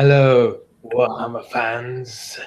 Hello, Warhammer fans.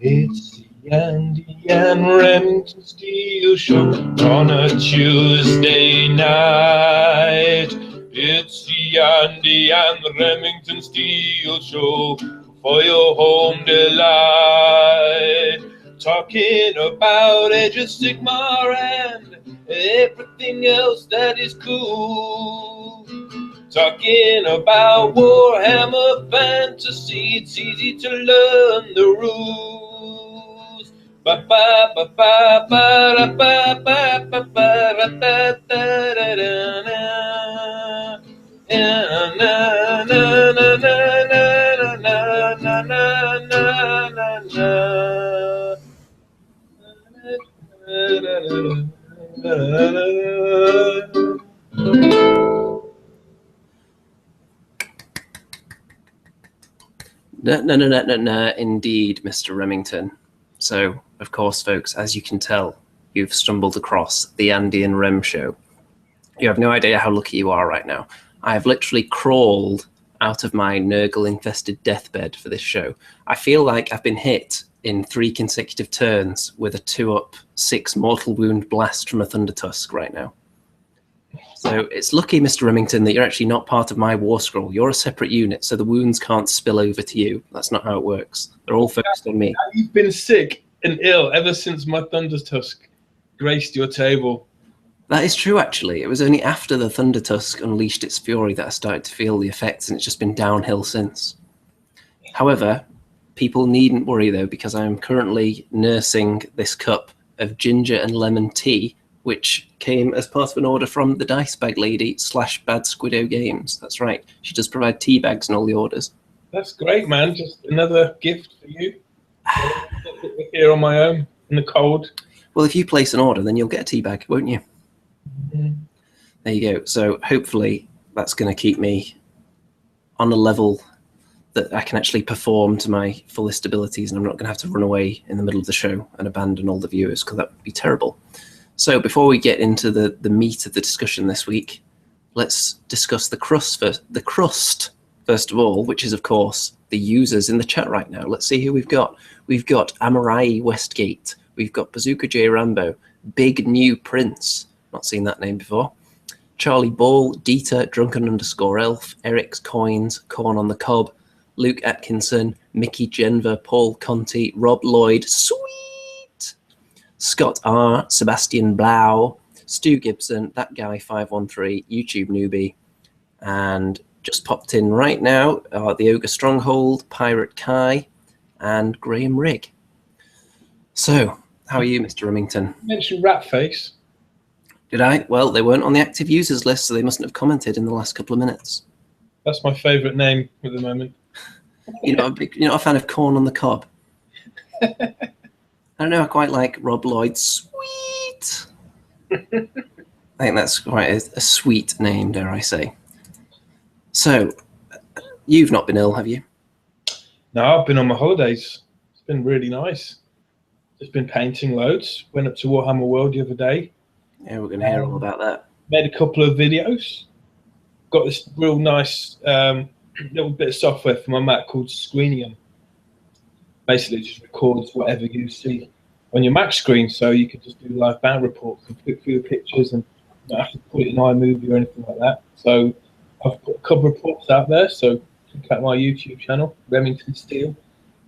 It's the Andy and Remington Steel Show on a Tuesday night. It's the Andy and Remington Steel Show for your home delight. Talking about Age of Sigmar and everything else that is cool. Talking about Warhammer Fantasy, it's easy to learn the rules. Ba ba ba ba ba da ba ba ba ba da da da da da na. Na na na na na na na na na na. No, indeed, Mr. Remington. So, of course, folks, as you can tell, you've stumbled across the Andy and Rem show. You have no idea how lucky you are right now. I have literally crawled out of my Nurgle-infested deathbed for this show. I feel like I've been hit in 3 consecutive turns with a 2-up 6 mortal wound blast from a Thunder Tusk right now. So it's lucky, Mr. Remington, that you're actually not part of my war scroll. You're a separate unit, so the wounds can't spill over to you. That's not how it works. They're all focused on me. You've been sick and ill ever since my Thunder Tusk graced your table. That is true, actually. It was only after the Thunder Tusk unleashed its fury that I started to feel the effects, and it's just been downhill since. However, people needn't worry, though, because I am currently nursing this cup of ginger and lemon tea, which came as part of an order from the Dice Bag Lady / Bad Squiddo Games. That's right. She does provide tea bags in all the orders. That's great, man. Just another gift for you. Here on my own in the cold. Well, if you place an order, then you'll get a tea bag, won't you? Mm-hmm. There you go. So hopefully that's going to keep me on a level that I can actually perform to my fullest abilities, and I'm not going to have to run away in the middle of the show and abandon all the viewers, because that would be terrible. So before we get into the meat of the discussion this week, let's discuss the crust first of all, which is, of course, the users in the chat right now. Let's see who we've got. We've got Amorai Westgate. We've got Bazooka J Rambo, Big New Prince. Not seen that name before. Charlie Ball, Dieter, Drunken_Elf, Eric's Coins, Corn on the Cob, Luke Atkinson, Mickey Genver, Paul Conti, Rob Lloyd, Sweet, Scott R, Sebastian Blau, Stu Gibson, That Guy 513, YouTube Newbie, and just popped in right now are the Ogre Stronghold, Pirate Kai, and Graham Rigg. So, how are you, Mr. Remington? You mentioned Ratface. Did I? Well, they weren't on the active users list, so they mustn't have commented in the last couple of minutes. That's my favourite name at the moment. You're not a fan of Corn on the Cob? I don't know, I quite like Rob Lloyd. Sweet! I think that's quite a sweet name, dare I say. So, you've not been ill, have you? No, I've been on my holidays. It's been really nice. Just been painting loads. Went up to Warhammer World the other day. Yeah, we're going to hear all about that. Made a couple of videos. Got this real nice little bit of software for my Mac called Squinium. Basically, it just records whatever you see on your Mac screen, so you can just do live band reports and click through the pictures and not have to put it in iMovie or anything like that. So I've put a couple of reports out there, so check out my YouTube channel, Remington Steel,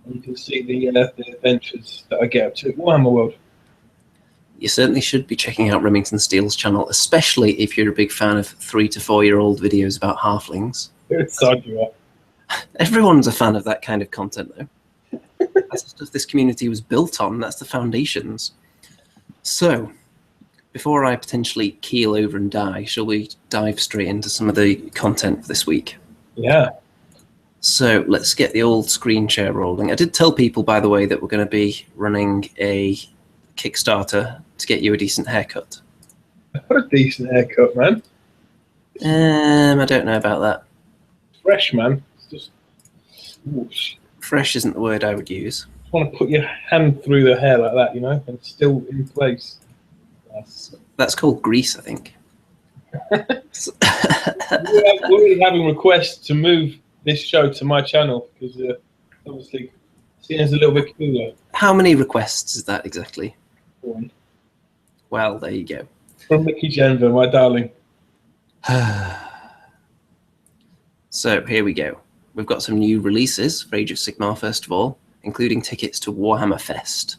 and you can see the adventures that I get up to at Warhammer World. You certainly should be checking out Remington Steele's channel, especially if you're a big fan of 3 to 4 year old videos about halflings. Everyone's a fan of that kind of content, though. That's the stuff this community was built on. That's the foundations. So, before I potentially keel over and die, shall we dive straight into some of the content for this week? Yeah. So let's get the old screen share rolling. I did tell people, by the way, that we're going to be running a Kickstarter to get you a decent haircut. What a decent haircut, man. I don't know about that. Fresh, man. It's just whoosh. Fresh isn't the word I would use. Just want to put your hand through the hair like that, you know, and it's still in place. That's called grease, I think. We're already having requests to move this show to my channel because obviously seeing as a little bit cooler. How many requests is that exactly? One. Well, there you go. From Mickey Denver, my darling. So here we go. We've got some new releases for Age of Sigmar, first of all, including tickets to Warhammer Fest,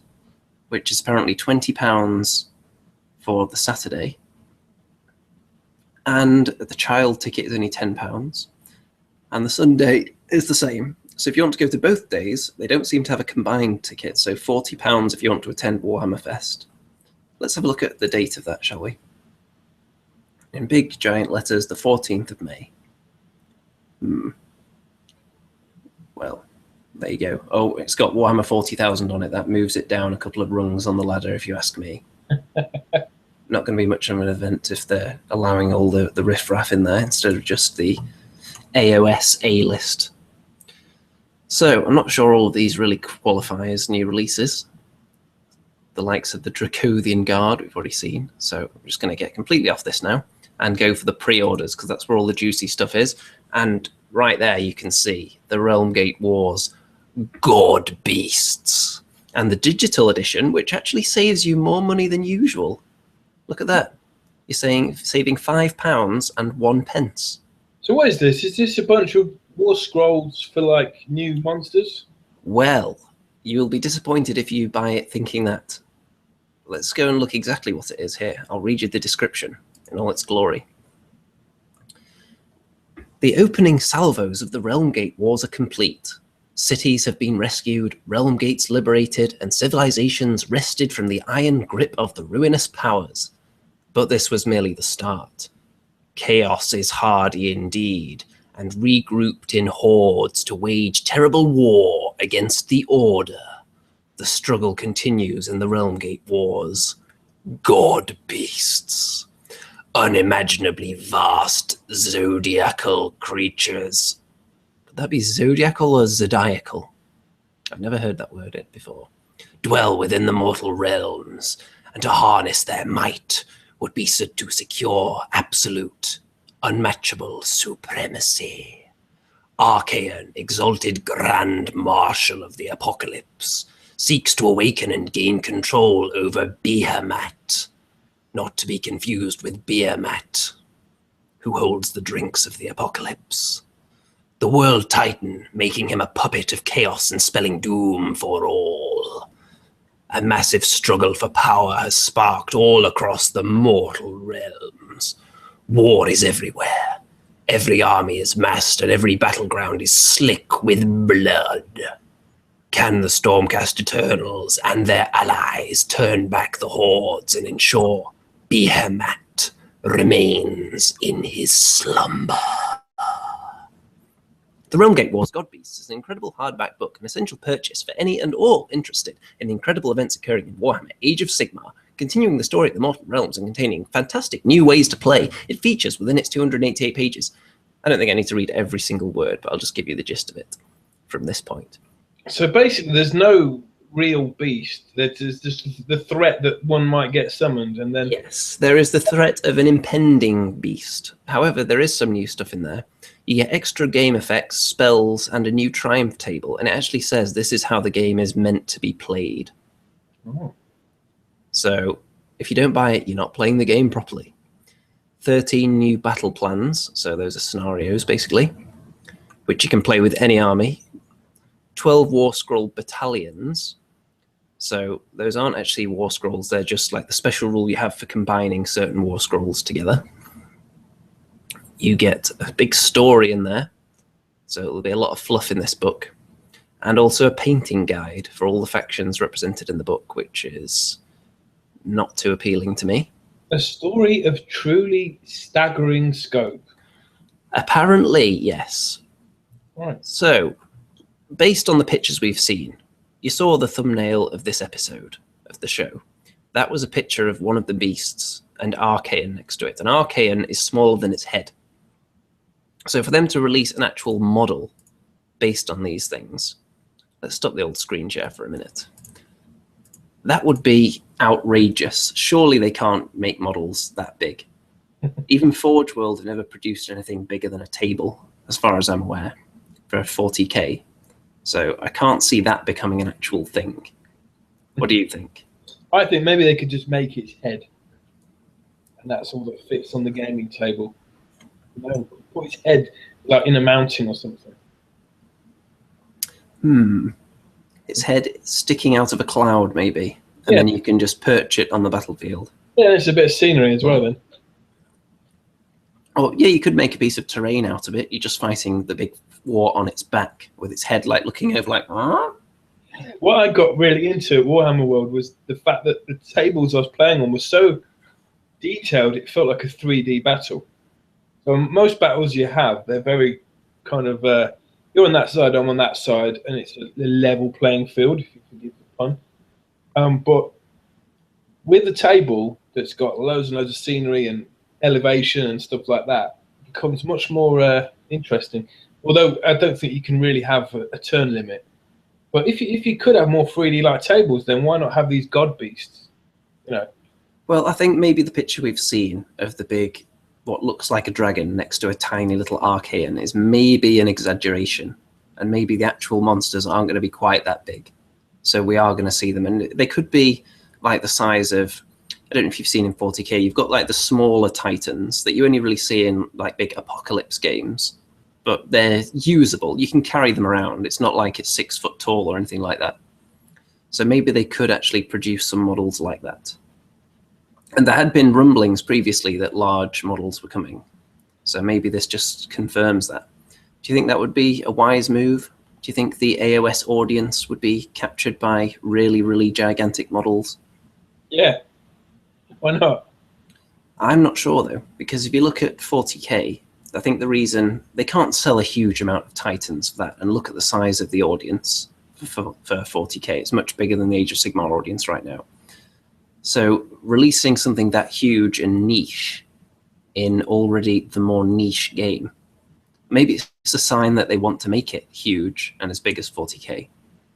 which is apparently £20 for the Saturday. And the child ticket is only £10. And the Sunday is the same. So if you want to go to both days, they don't seem to have a combined ticket. So £40 if you want to attend Warhammer Fest. Let's have a look at the date of that, shall we? In big giant letters, the 14th of May. Well, there you go. Oh, it's got Warhammer 40,000 on it. That moves it down a couple of rungs on the ladder, if you ask me. Not going to be much of an event if they're allowing all the riffraff in there instead of just the AOS A-list. So I'm not sure all of these really qualify as new releases. The likes of the Dracothian Guard we've already seen. So I'm just going to get completely off this now and go for the pre-orders because that's where all the juicy stuff is. And right there you can see the Realmgate Wars Godbeasts and the digital edition, which actually saves you more money than usual. Look at that. You're saving £5 and 1 pence. So what is this? Is this a bunch of war scrolls for like new monsters? Well, you'll be disappointed if you buy it thinking that. Let's go and look exactly what it is here. I'll read you the description in all its glory. The opening salvos of the Realmgate Wars are complete. Cities have been rescued, realm gates liberated, and civilizations wrested from the iron grip of the ruinous powers. But this was merely the start. Chaos is hardy indeed, and regrouped in hordes to wage terrible war against the Order. The struggle continues in the Realmgate Wars. Godbeasts. Unimaginably vast zodiacal creatures. Would that be zodiacal or zodiacal? I've never heard that word before. Dwell within the mortal realms, and to harness their might would be to secure absolute, unmatchable supremacy. Archaon, exalted Grand Marshal of the Apocalypse, seeks to awaken and gain control over Behemat, not to be confused with Behemat, who holds the drinks of the Apocalypse. The World Titan, making him a puppet of chaos and spelling doom for all. A massive struggle for power has sparked all across the mortal realms. War is everywhere. Every army is massed and every battleground is slick with blood. Can the Stormcast Eternals and their allies turn back the hordes and ensure Behemat remains in his slumber? The Realmgate Wars Godbeasts is an incredible hardback book, an essential purchase for any and all interested in the incredible events occurring in Warhammer Age of Sigmar, continuing the story of the Mortal Realms and containing fantastic new ways to play. It features within its 288 pages. I don't think I need to read every single word, but I'll just give you the gist of it from this point. So basically there's no real beast. There's just the threat that one might get summoned and then... Yes, there is the threat of an impending beast. However, there is some new stuff in there. You get extra game effects, spells, and a new triumph table, and it actually says this is how the game is meant to be played. Oh. So if you don't buy it, you're not playing the game properly. 13 new battle plans, so those are scenarios basically, which you can play with any army. 12 War Scroll battalions. So those aren't actually War Scrolls, they're just like the special rule you have for combining certain War Scrolls together. You get a big story in there, so there'll be a lot of fluff in this book, and also a painting guide for all the factions represented in the book, which is not too appealing to me. A story of truly staggering scope. Apparently, yes. Right. So, based on the pictures we've seen, you saw the thumbnail of this episode of the show. That was a picture of one of the beasts and Archaean next to it. And Archaean is smaller than its head. So for them to release an actual model based on these things, let's stop the old screen share for a minute. That would be outrageous. Surely they can't make models that big. Even Forgeworld have never produced anything bigger than a table, as far as I'm aware, for 40k. So I can't see that becoming an actual thing. What do you think? I think maybe they could just make its head, and that's all that fits on the gaming table. You know, put its head like in a mountain or something. Its head sticking out of a cloud, maybe, and then you can just perch it on the battlefield. Yeah, it's a bit of scenery as well then. Oh, yeah, you could make a piece of terrain out of it. You're just fighting the big war on its back with its head like looking over like, huh? What I got really into at Warhammer World was the fact that the tables I was playing on were so detailed, it felt like a 3D battle. So most battles you have, they're very kind of, you're on that side, I'm on that side, and it's a level playing field, if you forgive the pun. But with the table that's got loads and loads of scenery and elevation and stuff like that, it becomes much more interesting. Although I don't think you can really have a turn limit. But if you could have more 3D-like tables, then why not have these Godbeasts? You know. Well, I think maybe the picture we've seen of the big, what looks like a dragon next to a tiny little Archaean is maybe an exaggeration, and maybe the actual monsters aren't going to be quite that big. So we are going to see them, and they could be like the size of, I don't know if you've seen in 40k, you've got like the smaller titans that you only really see in like big apocalypse games. But they're usable. You can carry them around. It's not like it's 6 foot tall or anything like that. So maybe they could actually produce some models like that. And there had been rumblings previously that large models were coming. So maybe this just confirms that. Do you think that would be a wise move? Do you think the AOS audience would be captured by really, really gigantic models? Yeah. Why not? I'm not sure, though, because if you look at 40k, I think the reason they can't sell a huge amount of Titans for that, and look at the size of the audience for 40k, it's much bigger than the Age of Sigmar audience right now. So releasing something that huge and niche in already the more niche game, maybe it's a sign that they want to make it huge and as big as 40k,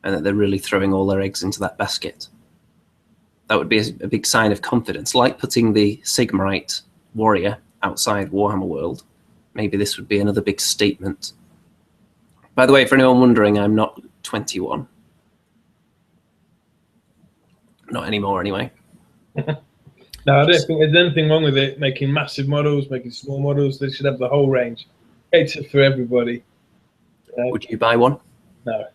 and that they're really throwing all their eggs into that basket. That would be a big sign of confidence, like putting the Sigmarite warrior outside Warhammer World. Maybe this would be another big statement. By the way, for anyone wondering, I'm not 21. Not anymore, anyway. No, I don't think there's anything wrong with it, making massive models, making small models. They should have the whole range. It's for everybody. Would you buy one? No.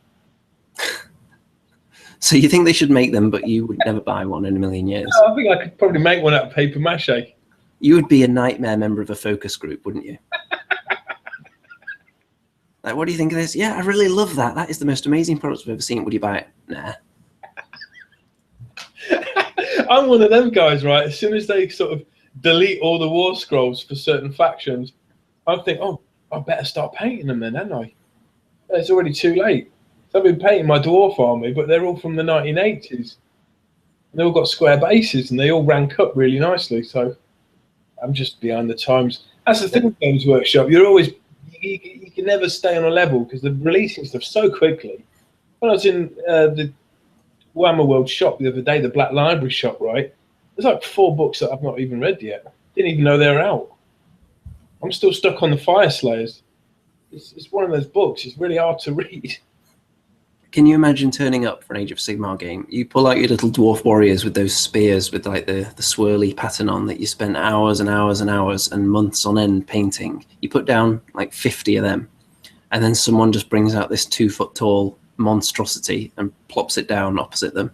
So you think they should make them, but you would never buy one in a million years? No, I think I could probably make one out of paper mache. You would be a nightmare member of a focus group, wouldn't you? Like, what do you think of this? Yeah, I really love that. That is the most amazing product I've ever seen. Would you buy it? Nah. I'm one of them guys, right? As soon as they sort of delete all the war scrolls for certain factions, I think, oh, I better start painting them then, hadn't I? It's already too late. So I've been painting my dwarf army, but they're all from the 1980s. They all got square bases, and they all rank up really nicely. So I'm just behind the times. That's the thing with Games Workshop. You're always, you can never stay on a level because they're releasing stuff so quickly. When I was in the Warhammer World shop the other day, the Black Library shop, right? There's like 4 books that I've not even read yet. Didn't even know they're out. I'm still stuck on the Fire Slayers. It's one of those books. It's really hard to read. Can you imagine turning up for an Age of Sigmar game? You pull out your little dwarf warriors with those spears with like the swirly pattern on that you spent hours and hours and hours and months on end painting. You put down like 50 of them, and then someone just brings out this 2 foot tall monstrosity and plops it down opposite them.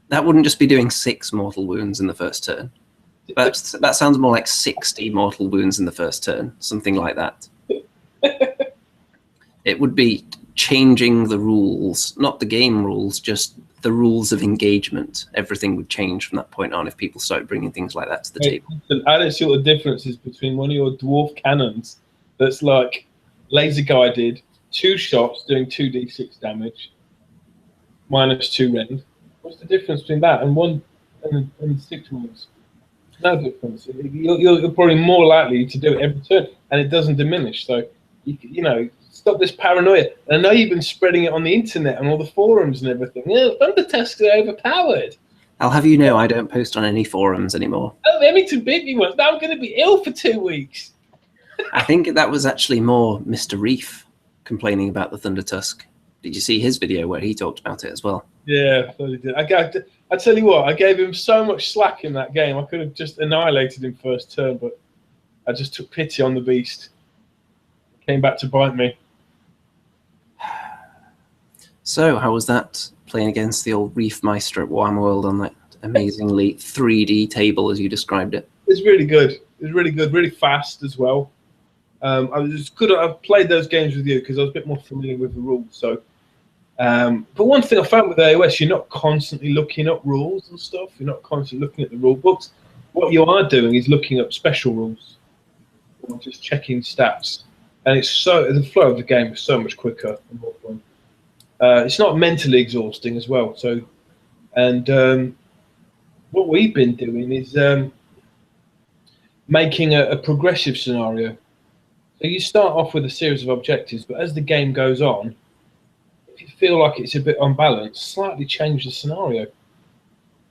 That wouldn't just be doing 6 mortal wounds in the first turn. That sounds more like 60 mortal wounds in the first turn, something like that. It would be changing the rules, not the game rules, just the rules of engagement, everything would change from that point on if people started bringing things like that to the table. I don't see what the difference is between one of your dwarf cannons that's like laser guided, 2 shots doing 2d6 damage, -2 rend. What's the difference between that and one and 6 wounds? No difference. You're probably more likely to do it every turn, and it doesn't diminish. So, you know, stop this paranoia. And I know you've been spreading it on the internet and all the forums and everything. Yeah, Thunder Tusks are overpowered. I'll have you know I don't post on any forums anymore. Oh, Remington beat me once. Now I'm going to be ill for 2 weeks. I think that was actually more Mr. Reef complaining about the Thunder Tusk. Did you see his video where he talked about it as well? Yeah, I thought he did. I tell you what, I gave him so much slack in that game. I could have just annihilated him first turn, but I just took pity on the beast. Came back to bite me. So, how was that playing against the old Reef Meister at Warhammer World on that amazingly 3D table, as you described it? It's really good. It's really good, really fast as well. I was good. I've played those games with you because I was a bit more familiar with the rules. So, but one thing I found with AOS, you're not constantly looking up rules and stuff. You're not constantly looking at the rule books. What you are doing is looking up special rules or just checking stats. And the flow of the game is so much quicker and more fun. It's not mentally exhausting as well. So, and what we've been doing is making a progressive scenario. So you start off with a series of objectives, but as the game goes on, if you feel like it's a bit unbalanced, slightly change the scenario.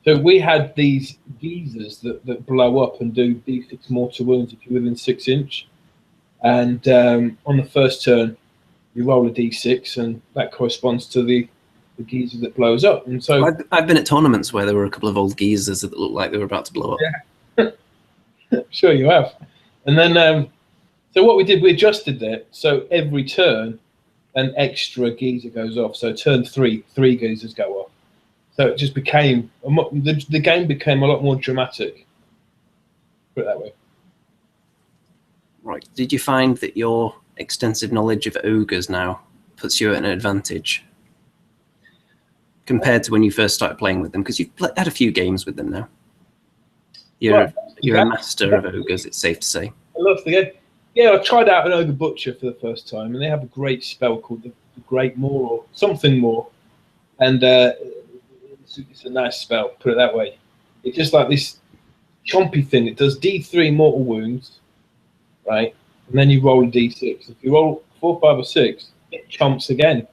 So we had these geezers that blow up and do d6 mortar wounds if you're within 6 inch. And on the first turn, you roll a d6, and that corresponds to the geezer that blows up. And so I've been at tournaments where there were a couple of old geezers that looked like they were about to blow up. Yeah. Sure you have. And then, so what we did, we adjusted it. So every turn, an extra geezer goes off. So turn 3, 3 geezers go off. So it just became, the game became a lot more dramatic. Put it that way. Right. Did you find that your extensive knowledge of ogres now puts you at an advantage compared to when you first started playing with them? Because you've had a few games with them now. You're a master of ogres, it's safe to say. I love the game. Yeah, I tried out an Ogre Butcher for the first time, and they have a great spell called the Great Moor or something more. And it's a nice spell, put it that way. It's just like this chompy thing. It does D3 mortal wounds, right? And then you roll a D6. If you roll 4, 5, or 6, it chomps again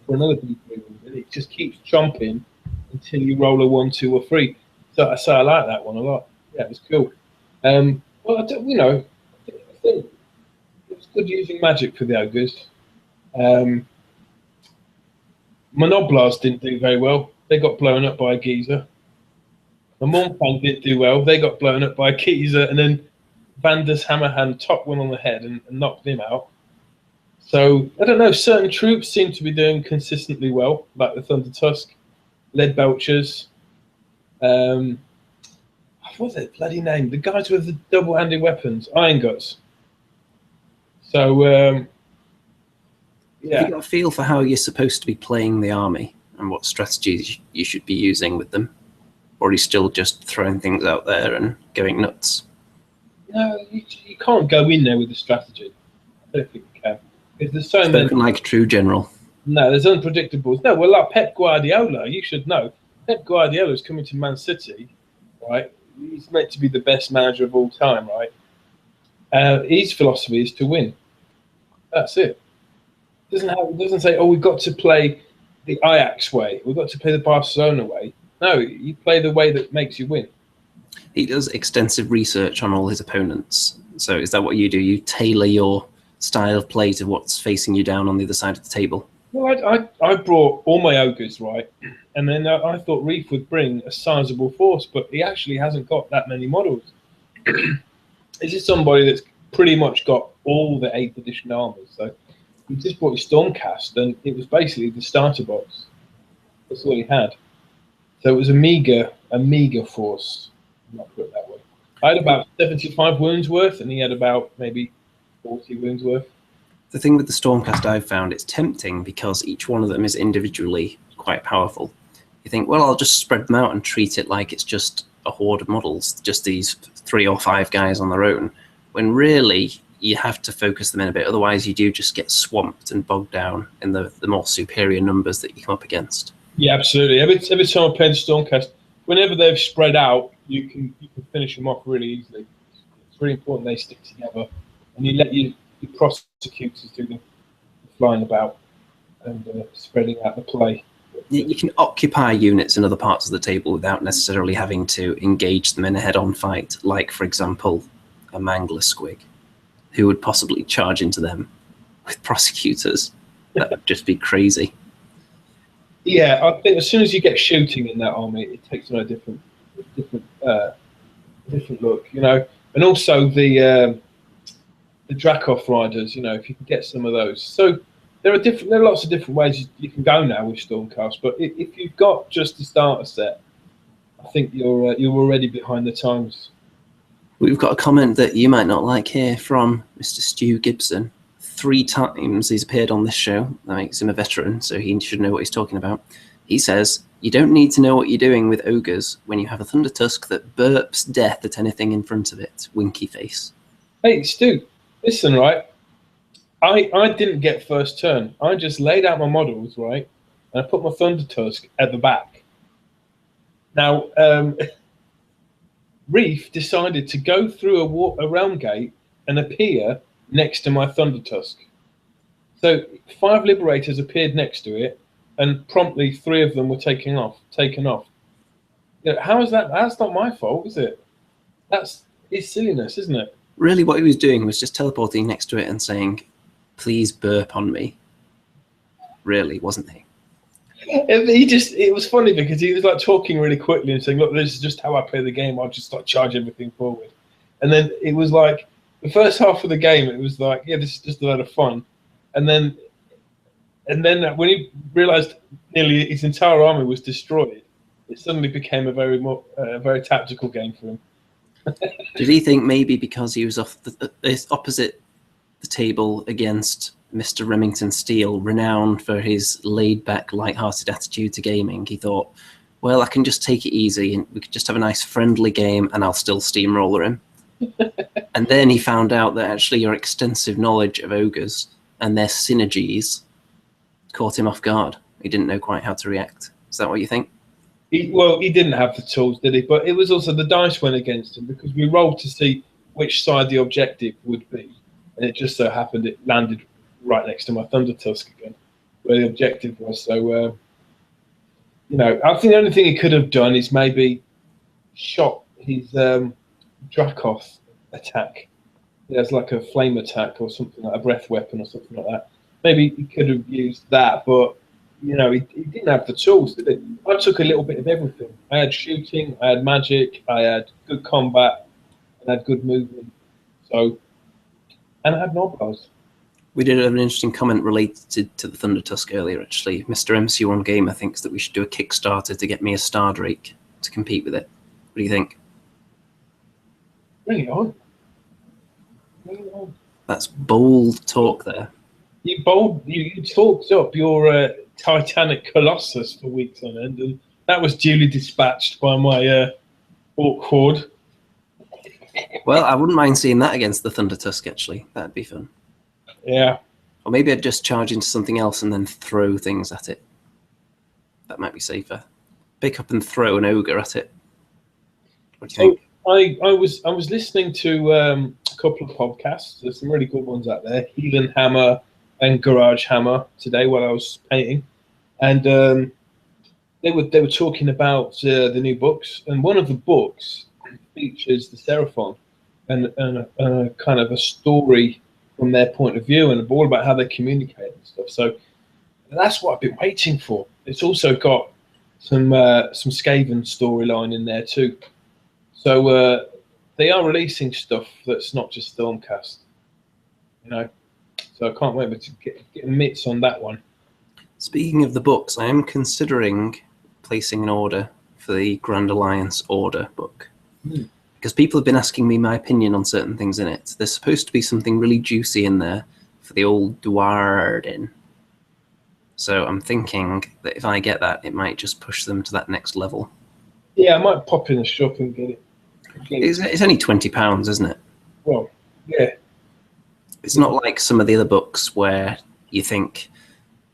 for another D3 wound. And it just keeps chomping until you roll a 1, 2, or 3. So I like that one a lot. Yeah, it was cool. Well, I think it's good using magic for the ogres. Monoblast didn't do very well. They got blown up by a geezer. The Mourngul didn't do well. They got blown up by a geezer, and then Vander's Hammerhand topped one on the head and knocked him out. So, I don't know, certain troops seem to be doing consistently well, like the Thunder Tusk, Lead Belchers. What's their bloody name? The guys with the double-handed weapons, Iron Guts. So, yeah. Have you got a feel for how you're supposed to be playing the army and what strategies you should be using with them? Or are you still just throwing things out there and going nuts? No, you can't go in there with a strategy. I don't think you can. Because there's so many. Spoken like a true general. No, there's unpredictables. No, well, like Pep Guardiola, you should know. Pep Guardiola is coming to Man City, right? He's meant to be the best manager of all time, right? His philosophy is to win. That's it. It doesn't say, oh, we've got to play the Ajax way. We've got to play the Barcelona way. No, you play the way that makes you win. He does extensive research on all his opponents. So is that what you do? You tailor your style of play to what's facing you down on the other side of the table? Well, I brought all my ogres, right? And then I thought Reef would bring a sizable force, but he actually hasn't got that many models. This is somebody that's pretty much got all the 8th edition armors. So he just brought his Stormcast, and it was basically the starter box. That's all he had. So it was a meager force. Not put it that way. I had about 75 wounds worth, and he had about maybe 40 wounds worth. The thing with the Stormcast I've found, it's tempting because each one of them is individually quite powerful. you think, well, I'll just spread them out and treat it like it's just a horde of models, just these 3 or 5 guys on their own, when really you have to focus them in a bit. Otherwise, you do just get swamped and bogged down in the more superior numbers that you come up against. Yeah, absolutely. Every time I play the Stormcast, whenever they've spread out, you can finish them off really easily. It's really important they stick together, and you let your prosecutors do the flying about and spreading out the play. You can occupy units in other parts of the table without necessarily having to engage them in a head-on fight, like, for example, a Mangler Squig, who would possibly charge into them with prosecutors. That would just be crazy. Yeah, I think as soon as you get shooting in that army, it takes on a different look, you know. And also the Dracoth riders, you know, if you can get some of those. So there are lots of different ways you can go now with Stormcast. But if you've got just the starter set, I think you're already behind the times. We've got a comment that you might not like here from Mr. Stu Gibson. 3 times he's appeared on this show. That makes him a veteran, so he should know what he's talking about. He says, you don't need to know what you're doing with ogres when you have a Thunder Tusk that burps death at anything in front of it. Winky face. Hey, Stu, listen, right? I didn't get first turn. I just laid out my models, right? And I put my Thunder Tusk at the back. Now, Reef decided to go through a realm gate and appear next to my Thunder Tusk. So 5 Liberators appeared next to it, and promptly 3 of them were taken off. You know, how is that? That's not my fault, is it? It's silliness, isn't it? Really, what he was doing was just teleporting next to it and saying, please burp on me. Really, wasn't he? It was funny because he was like talking really quickly and saying, look, this is just how I play the game. I'll just like charge everything forward. And then it was like, the first half of the game, it was like, yeah, this is just a lot of fun. And then when he realized nearly his entire army was destroyed, it suddenly became a very tactical game for him. Did he think maybe because he was off opposite the table against Mr. Remington Steele, renowned for his laid-back, light-hearted attitude to gaming, he thought, well, I can just take it easy and we could just have a nice friendly game and I'll still steamroller him. And then he found out that actually your extensive knowledge of ogres and their synergies caught him off guard. He didn't know quite how to react. Is that what you think? He didn't have the tools, did he? But it was also the dice went against him because we rolled to see which side the objective would be. And it just so happened it landed right next to my Thunder Tusk again, where the objective was. So, you know, I think the only thing he could have done is maybe shot his Dracoth attack. He has like a flame attack or something, like a breath weapon or something like that. Maybe he could have used that, but, you know, he didn't have the tools, did he? I took a little bit of everything. I had shooting, I had magic, I had good combat, and I had good movement. So, and I had nobles. We did have an interesting comment related to the Thunder Tusk earlier, actually. Mr. MC1 Gamer thinks that we should do a Kickstarter to get me a Star Drake to compete with it. What do you think? Bring it on. Bring it on. That's bold talk there. You talked up your Titanic Colossus for weeks on end, and that was duly dispatched by my Orc Horde. Well, I wouldn't mind seeing that against the Thunder Tusk, actually. That'd be fun. Yeah. Or maybe I'd just charge into something else and then throw things at it. That might be safer. Pick up and throw an ogre at it. What do you think? I was listening to a couple of podcasts. There's some really good ones out there. Heathen Hammer and Garage Hammer today while I was painting, and they were talking about the new books. And one of the books features the Seraphon and a kind of a story from their point of view and all about how they communicate and stuff. So that's what I've been waiting for. It's also got some Skaven storyline in there too. So they are releasing stuff that's not just Stormcast, you know. So I can't wait to get mitts on that one. Speaking of the books, I am considering placing an order for the Grand Alliance Order book. Because people have been asking me my opinion on certain things in it. There's supposed to be something really juicy in there for the old Dwarden. So I'm thinking that if I get that, it might just push them to that next level. Yeah, I might pop in the shop and get it. It's only £20, isn't it? Well, yeah. It's not like some of the other books where you think,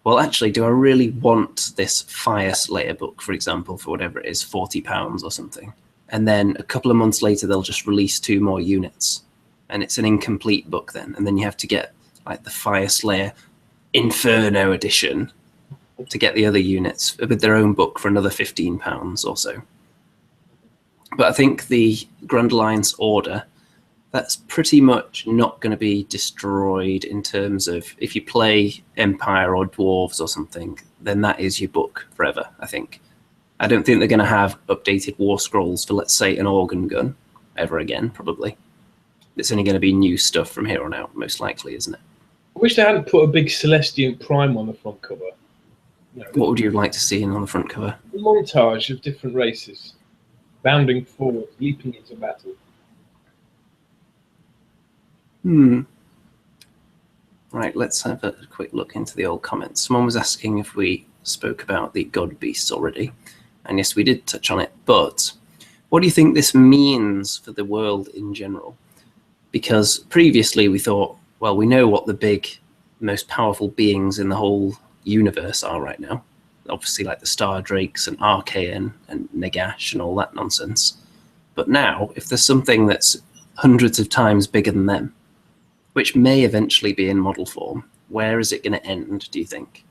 well, actually, do I really want this Fire Slayer book, for example, for whatever it is, £40 or something? And then a couple of months later, they'll just release 2 more units. And it's an incomplete book then. And then you have to get like the Fire Slayer Inferno edition to get the other units with their own book for another £15 or so. But I think the Grand Alliance Order, that's pretty much not going to be destroyed in terms of if you play Empire or Dwarves or something, then that is your book forever, I think. I don't think they're going to have updated war scrolls for, let's say, an organ gun ever again, probably. It's only going to be new stuff from here on out, most likely, isn't it? I wish they hadn't put a big Celestian Prime on the front cover. You know, what would you like to see on the front cover? A montage of different races, bounding forward, leaping into battle. Right, let's have a quick look into the old comments. Someone was asking if we spoke about the Godbeasts already. And yes, we did touch on it. But what do you think this means for the world in general? Because previously we thought, well, we know what the big, most powerful beings in the whole universe are right now. Obviously, like the Star Drakes and Archaean and Nagash and all that nonsense. But now, if there's something that's hundreds of times bigger than them, which may eventually be in model form, where is it going to end, do you think?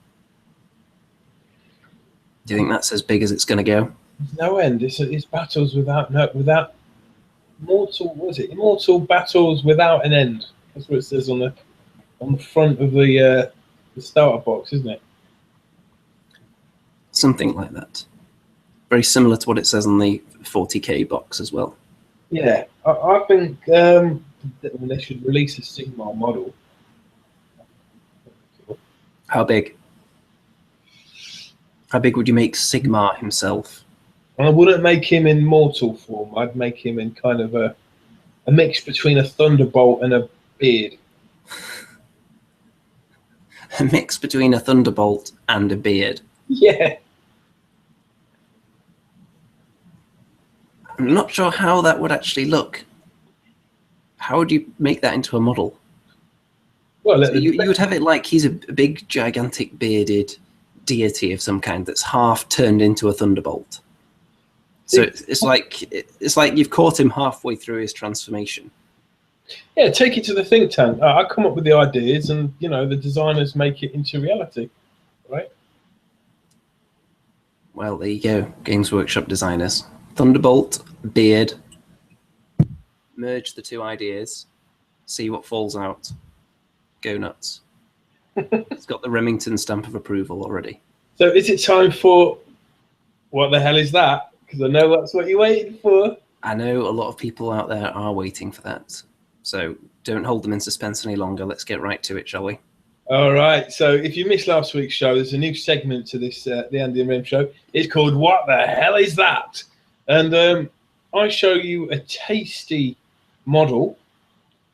Do you think that's as big as it's going to go? There's no end. It's battles without immortal battles without an end. That's what it says on the front of the starter box, isn't it? Something like that. Very similar to what it says on the 40k box as well. Yeah, I think they should release a Sigmar model. How big? How big would you make Sigmar himself? I wouldn't make him in mortal form. I'd make him in kind of a mix between a thunderbolt and a beard. A mix between a thunderbolt and a beard. Yeah. I'm not sure how that would actually look. How would you make that into a model? Well, so you would have it like he's a big, gigantic, bearded deity of some kind that's half turned into a thunderbolt. So it's like you've caught him halfway through his transformation. Yeah, take it to the think tank. I come up with the ideas, and the designers make it into reality, right? Well, there you go, Games Workshop designers. Thunderbolt, beard, merge the 2 ideas, see what falls out. Go nuts. It's got the Remington stamp of approval already. So is it time for what the hell is that? Because I know that's what you're waiting for. I know a lot of people out there are waiting for that. So don't hold them in suspense any longer. Let's get right to it, shall we? All right. So if you missed last week's show, there's a new segment to this, the Andy and Rem show. It's called What the Hell is That? And I show you a tasty model,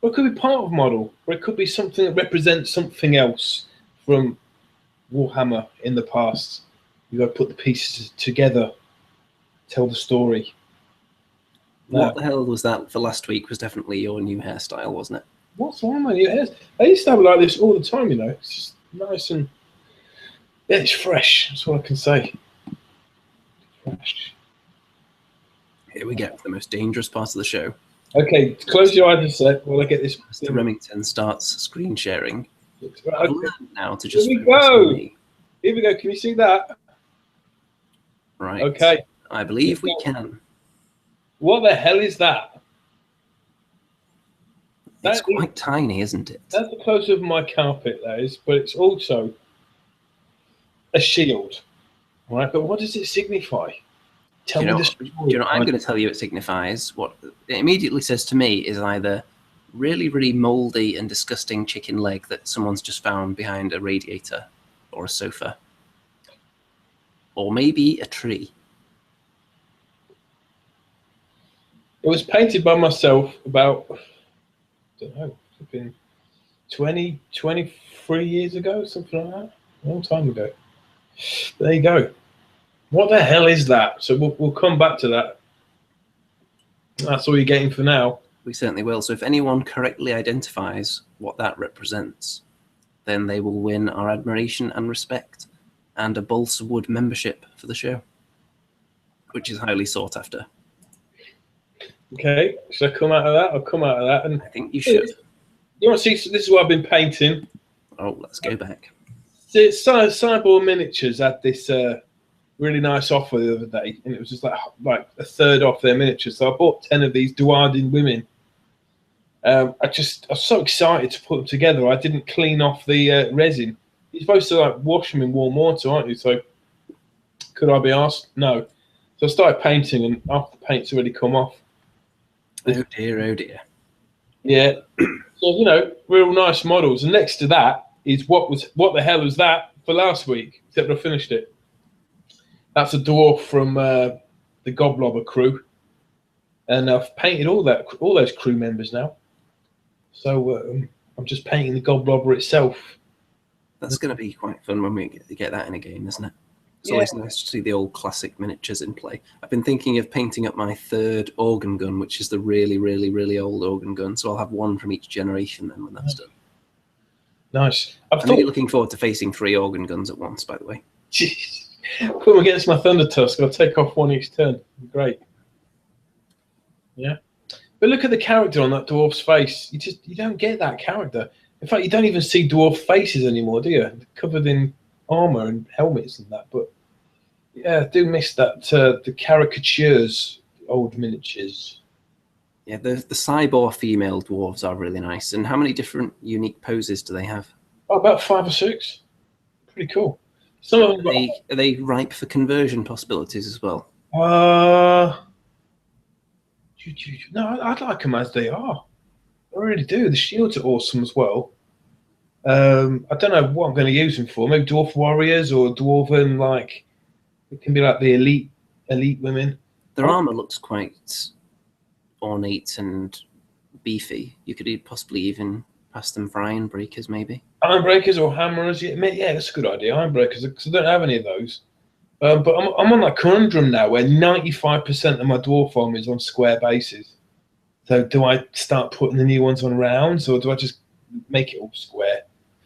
or it could be part of a model, or it could be something that represents something else from Warhammer in the past. You got to put the pieces together, tell the story. What the hell was that for last week was definitely your new hairstyle, wasn't it? What's wrong with my new hair? I used to have it like this all the time, It's just nice and... Yeah, it's fresh. That's what I can say. Fresh. Here we go, the most dangerous part of the show. Okay, close your eyes a sec while I get this. Mr. Remington starts screen sharing. Okay. I've learned now to just Here we focus go. on me. Here we go. Can you see that? Right. Okay. I believe we can. What the hell is that? It's quite tiny, isn't it? That's the close of my carpet, that is, but it's also a shield. All right, but what does it signify? Tell me the story. I'm going to tell you it signifies. What it immediately says to me is either really, really moldy and disgusting chicken leg that someone's just found behind a radiator or a sofa, or maybe a tree. It was painted by myself about, I don't know, it's been 23 years ago, something like that. A long time ago. There you go. What the hell is that? So we'll come back to that. That's all you're getting for now. We certainly will. So if anyone correctly identifies what that represents, then they will win our admiration and respect and a Balsa Wood membership for the show, which is highly sought after. Okay, should I come out of that? I'll come out of that. And I think you should. You want to see? This is what I've been painting. Oh, let's go back. Cyborg Miniatures had this really nice offer the other day, and it was just like a third off their miniatures. So I bought 10 of these Duardin women. I was so excited to put them together. I didn't clean off the resin. You're supposed to wash them in warm water, aren't you? So could I be asked? No. So I started painting, and after the paint's already come off. Oh dear, oh dear. Yeah. So real nice models. And next to that is what the hell was that for last week? Except I finished it. That's a dwarf from the Gobber crew, and I've painted all those crew members now. So I'm just painting the Gobber itself. That's going to be quite fun when we get that in a game, isn't it? It's always nice to see the old classic miniatures in play. I've been thinking of painting up my third organ gun, which is the really, really, really old organ gun. So I'll have one from each generation then when that's done. Nice. I'm really looking forward to facing 3 organ guns at once, by the way. Jeez. Put them against my Thunder Tusk. I'll take off one each turn. Great. Yeah. But look at the character on that dwarf's face. You don't get that character. In fact, you don't even see dwarf faces anymore, do you? They're covered in armor and helmets and that. But yeah, I do miss that. The caricatures, the old miniatures. Yeah, the cyborg female dwarves are really nice. And how many different unique poses do they have? Oh, about 5 or 6. Pretty cool. Some of them are they ripe for conversion possibilities as well? No, I'd like them as they are. I really do. The shields are awesome as well. I don't know what I'm going to use them for. Maybe dwarf warriors or dwarven, it can be like the elite women. Their armor looks quite ornate and beefy. You could possibly even pass them for iron breakers, maybe. Iron breakers or hammerers? Yeah, that's a good idea. Iron breakers, because I don't have any of those. But I'm on that conundrum now where 95% of my dwarf army is on square bases. So do I start putting the new ones on rounds, or do I just make it all square?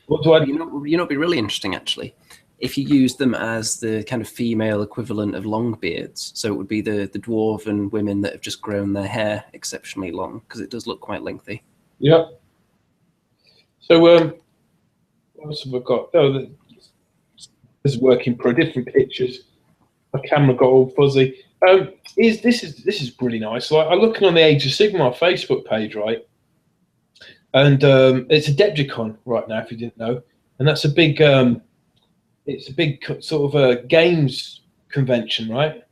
What do I? You know, it'd be really interesting actually if you use them as the kind of female equivalent of Longbeards. So it would be the dwarven women that have just grown their hair exceptionally long, because it does look quite lengthy. Yeah. So what else have I got? Oh, this is working for different pictures. My camera got all fuzzy. This is really nice. So I'm looking on the Age of Sigmar Facebook page, right? And it's a Depticon right now, if you didn't know. And that's a big, it's a big sort of a games convention, right?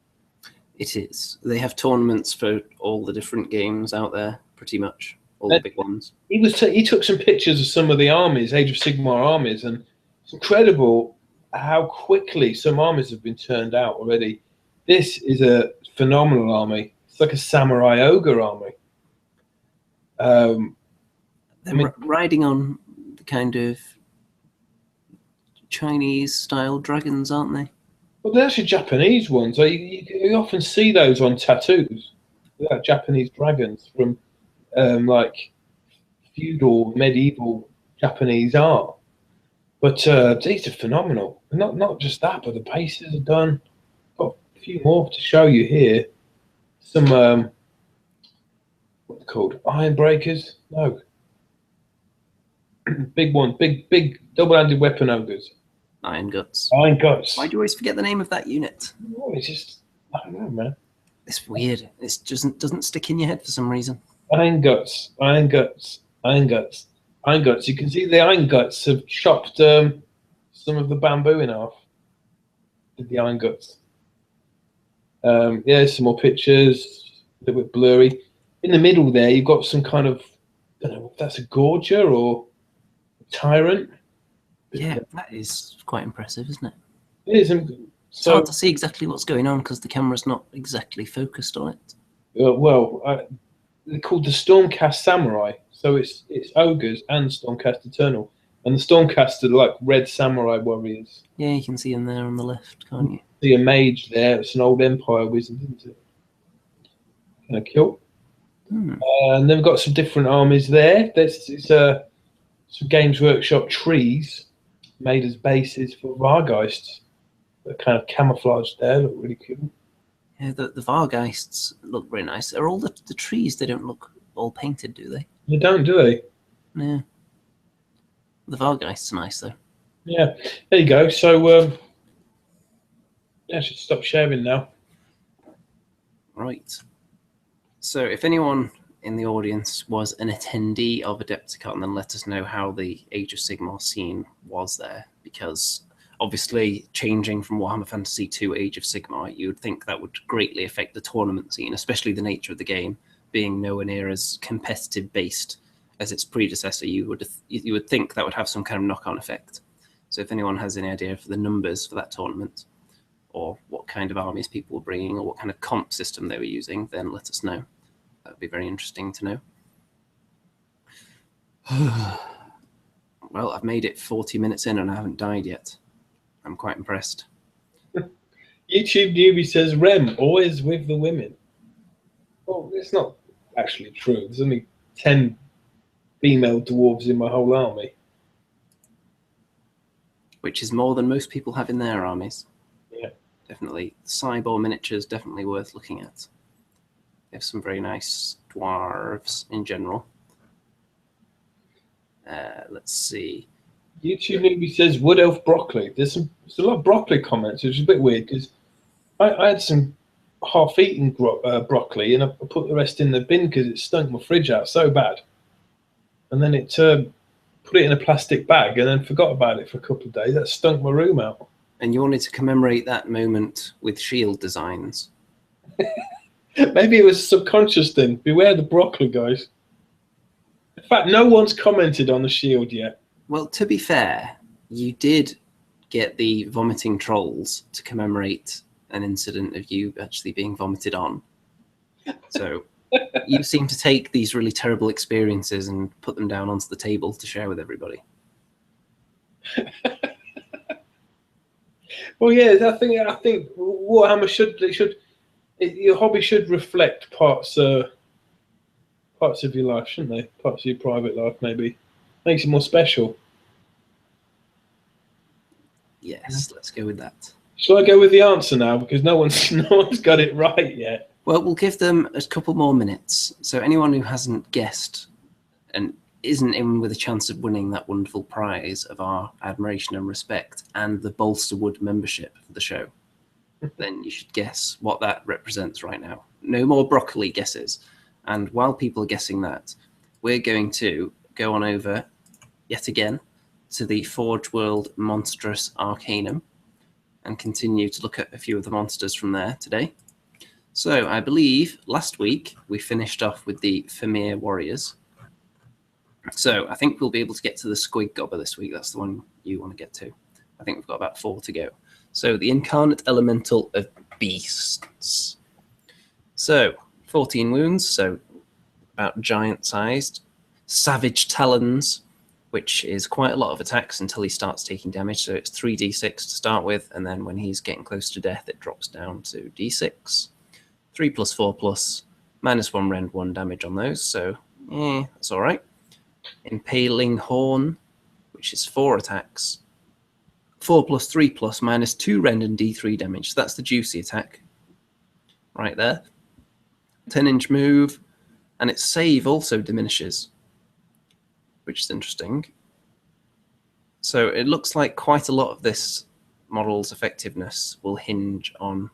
It is. They have tournaments for all the different games out there, pretty much all the big ones. He took some pictures of some of the armies, Age of Sigmar armies, and it's incredible how quickly some armies have been turned out already. This is a phenomenal army. It's like a samurai ogre army. They're riding on the kind of Chinese-style dragons, aren't they? Well, they're actually Japanese ones. You often see those on tattoos. They're Japanese dragons from feudal, medieval Japanese art. But these are phenomenal. Not just that, but the bases are done. Got a few more to show you here. Some what's it called? Iron breakers? No. Big one, big double-handed weapon ogres. Iron guts. Iron guts. Why do you always forget the name of that unit? Oh, it's just, I don't know, man. It's weird. It just doesn't stick in your head for some reason. Iron guts, iron guts, iron guts, iron guts. You can see the iron guts have chopped some of the bamboo in half. The iron guts. Yeah, some more pictures. A little bit blurry. In the middle there, you've got some kind of, I don't know if that's a gorger or a tyrant. Yeah, that is quite impressive, isn't it? It is. It's hard to see exactly what's going on because the camera's not exactly focused on it. They're called the Stormcast Samurai. So it's ogres and Stormcast Eternal. And the Stormcaster are like red samurai warriors. Yeah, you can see him there on the left, can't you? See a mage there. It's an old Empire wizard, isn't it? Kind of cool. And they've got some different armies there. It's some Games Workshop trees made as bases for Vargheists. They're kind of camouflaged there. Look really cool. Yeah, the Vargheists look very nice. Are all the trees, they don't look all painted, do they? They don't, do they? Yeah. The Vargheists are nice, though. Yeah. There you go. So, yeah, I should stop sharing now. Right. So if anyone in the audience was an attendee of Adepticon, then let us know how the Age of Sigmar scene was there, because obviously changing from Warhammer Fantasy to Age of Sigmar, you would think that would greatly affect the tournament scene, especially the nature of the game being nowhere near as competitive based as its predecessor. You would think that would have some kind of knock-on effect. So if anyone has any idea for the numbers for that tournament, or what kind of armies people were bringing, or what kind of comp system they were using, then let us know. That would be very interesting to know. Well, I've made it 40 minutes in and I haven't died yet. I'm quite impressed. YouTube newbie says, Rem, always with the women. Well, it's not actually true. There's only 10 female dwarves in my whole army. Which is more than most people have in their armies. Yeah. Definitely. Cyborg miniatures, definitely worth looking at. They have some very nice dwarves in general. Let's see. YouTube newbie says Wood Elf broccoli. There's a lot of broccoli comments, which is a bit weird because I had some half-eaten broccoli and I put the rest in the bin because it stunk my fridge out so bad. And then it put it in a plastic bag and then forgot about it for a couple of days. That stunk my room out. And you wanted to commemorate that moment with shield designs. Maybe it was a subconscious thing. Beware the broccoli, guys. In fact, no one's commented on the shield yet. Well, to be fair, you did get the vomiting trolls to commemorate an incident of you actually being vomited on. So you seem to take these really terrible experiences and put them down onto the table to share with everybody. Well, yeah, I think Warhammer your hobby should reflect parts of your life, shouldn't they? Parts of your private life, maybe. Makes it more special. Yes, let's go with that. Shall I go with the answer now? Because no one's got it right yet. Well, we'll give them a couple more minutes. So anyone who hasn't guessed and isn't in with a chance of winning that wonderful prize of our admiration and respect and the Bolsterwood membership for the show, then you should guess what that represents right now. No more broccoli guesses. And while people are guessing that, we're going to go on over yet again to the Forgeworld Monstrous Arcanum and continue to look at a few of the monsters from there today. So I believe last week we finished off with the Fimir Warriors. So I think we'll be able to get to the Squid Gobber this week. That's the one you want to get to. I think we've got about 4 to go. So the Incarnate Elemental of Beasts. So 14 wounds, so about giant-sized. Savage Talons, which is quite a lot of attacks until he starts taking damage. So it's 3d6 to start with, and then when he's getting close to death, it drops down to d6. 3+, 4+, -1 rend, 1 damage on those, so that's all right. Impaling Horn, which is 4 attacks. 4+, 3+, -2 rend and d3 damage. So that's the juicy attack right there. 10-inch move, and its save also diminishes, which is interesting. So it looks like quite a lot of this model's effectiveness will hinge on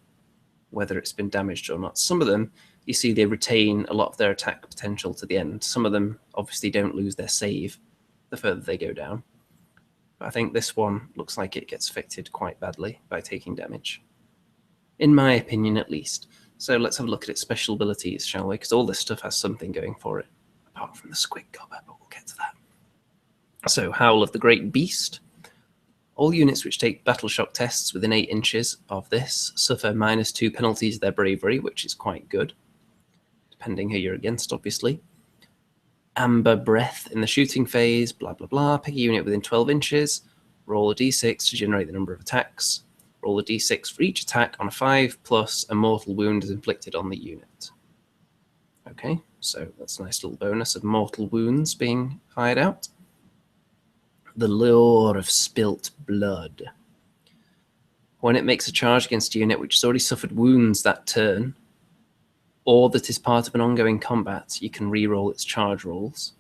whether it's been damaged or not. Some of them, you see, they retain a lot of their attack potential to the end. Some of them obviously don't lose their save the further they go down. But I think this one looks like it gets affected quite badly by taking damage, in my opinion at least. So let's have a look at its special abilities, shall we? Because all this stuff has something going for it, apart from the Squid Gobber, but we'll get to that. So Howl of the Great Beast. All units which take battle shock tests within 8 inches of this suffer -2 penalties of their bravery, which is quite good, depending who you're against, obviously. amber breath in the shooting phase, blah, blah, blah. Pick a unit within 12 inches. Roll a d6 to generate the number of attacks. Roll a d6 for each attack on a 5, plus a mortal wound is inflicted on the unit. Okay, so that's a nice little bonus of mortal wounds being fired out. The Lure of Spilt Blood. When it makes a charge against a unit which has already suffered wounds that turn, or that is part of an ongoing combat, you can re-roll its charge rolls.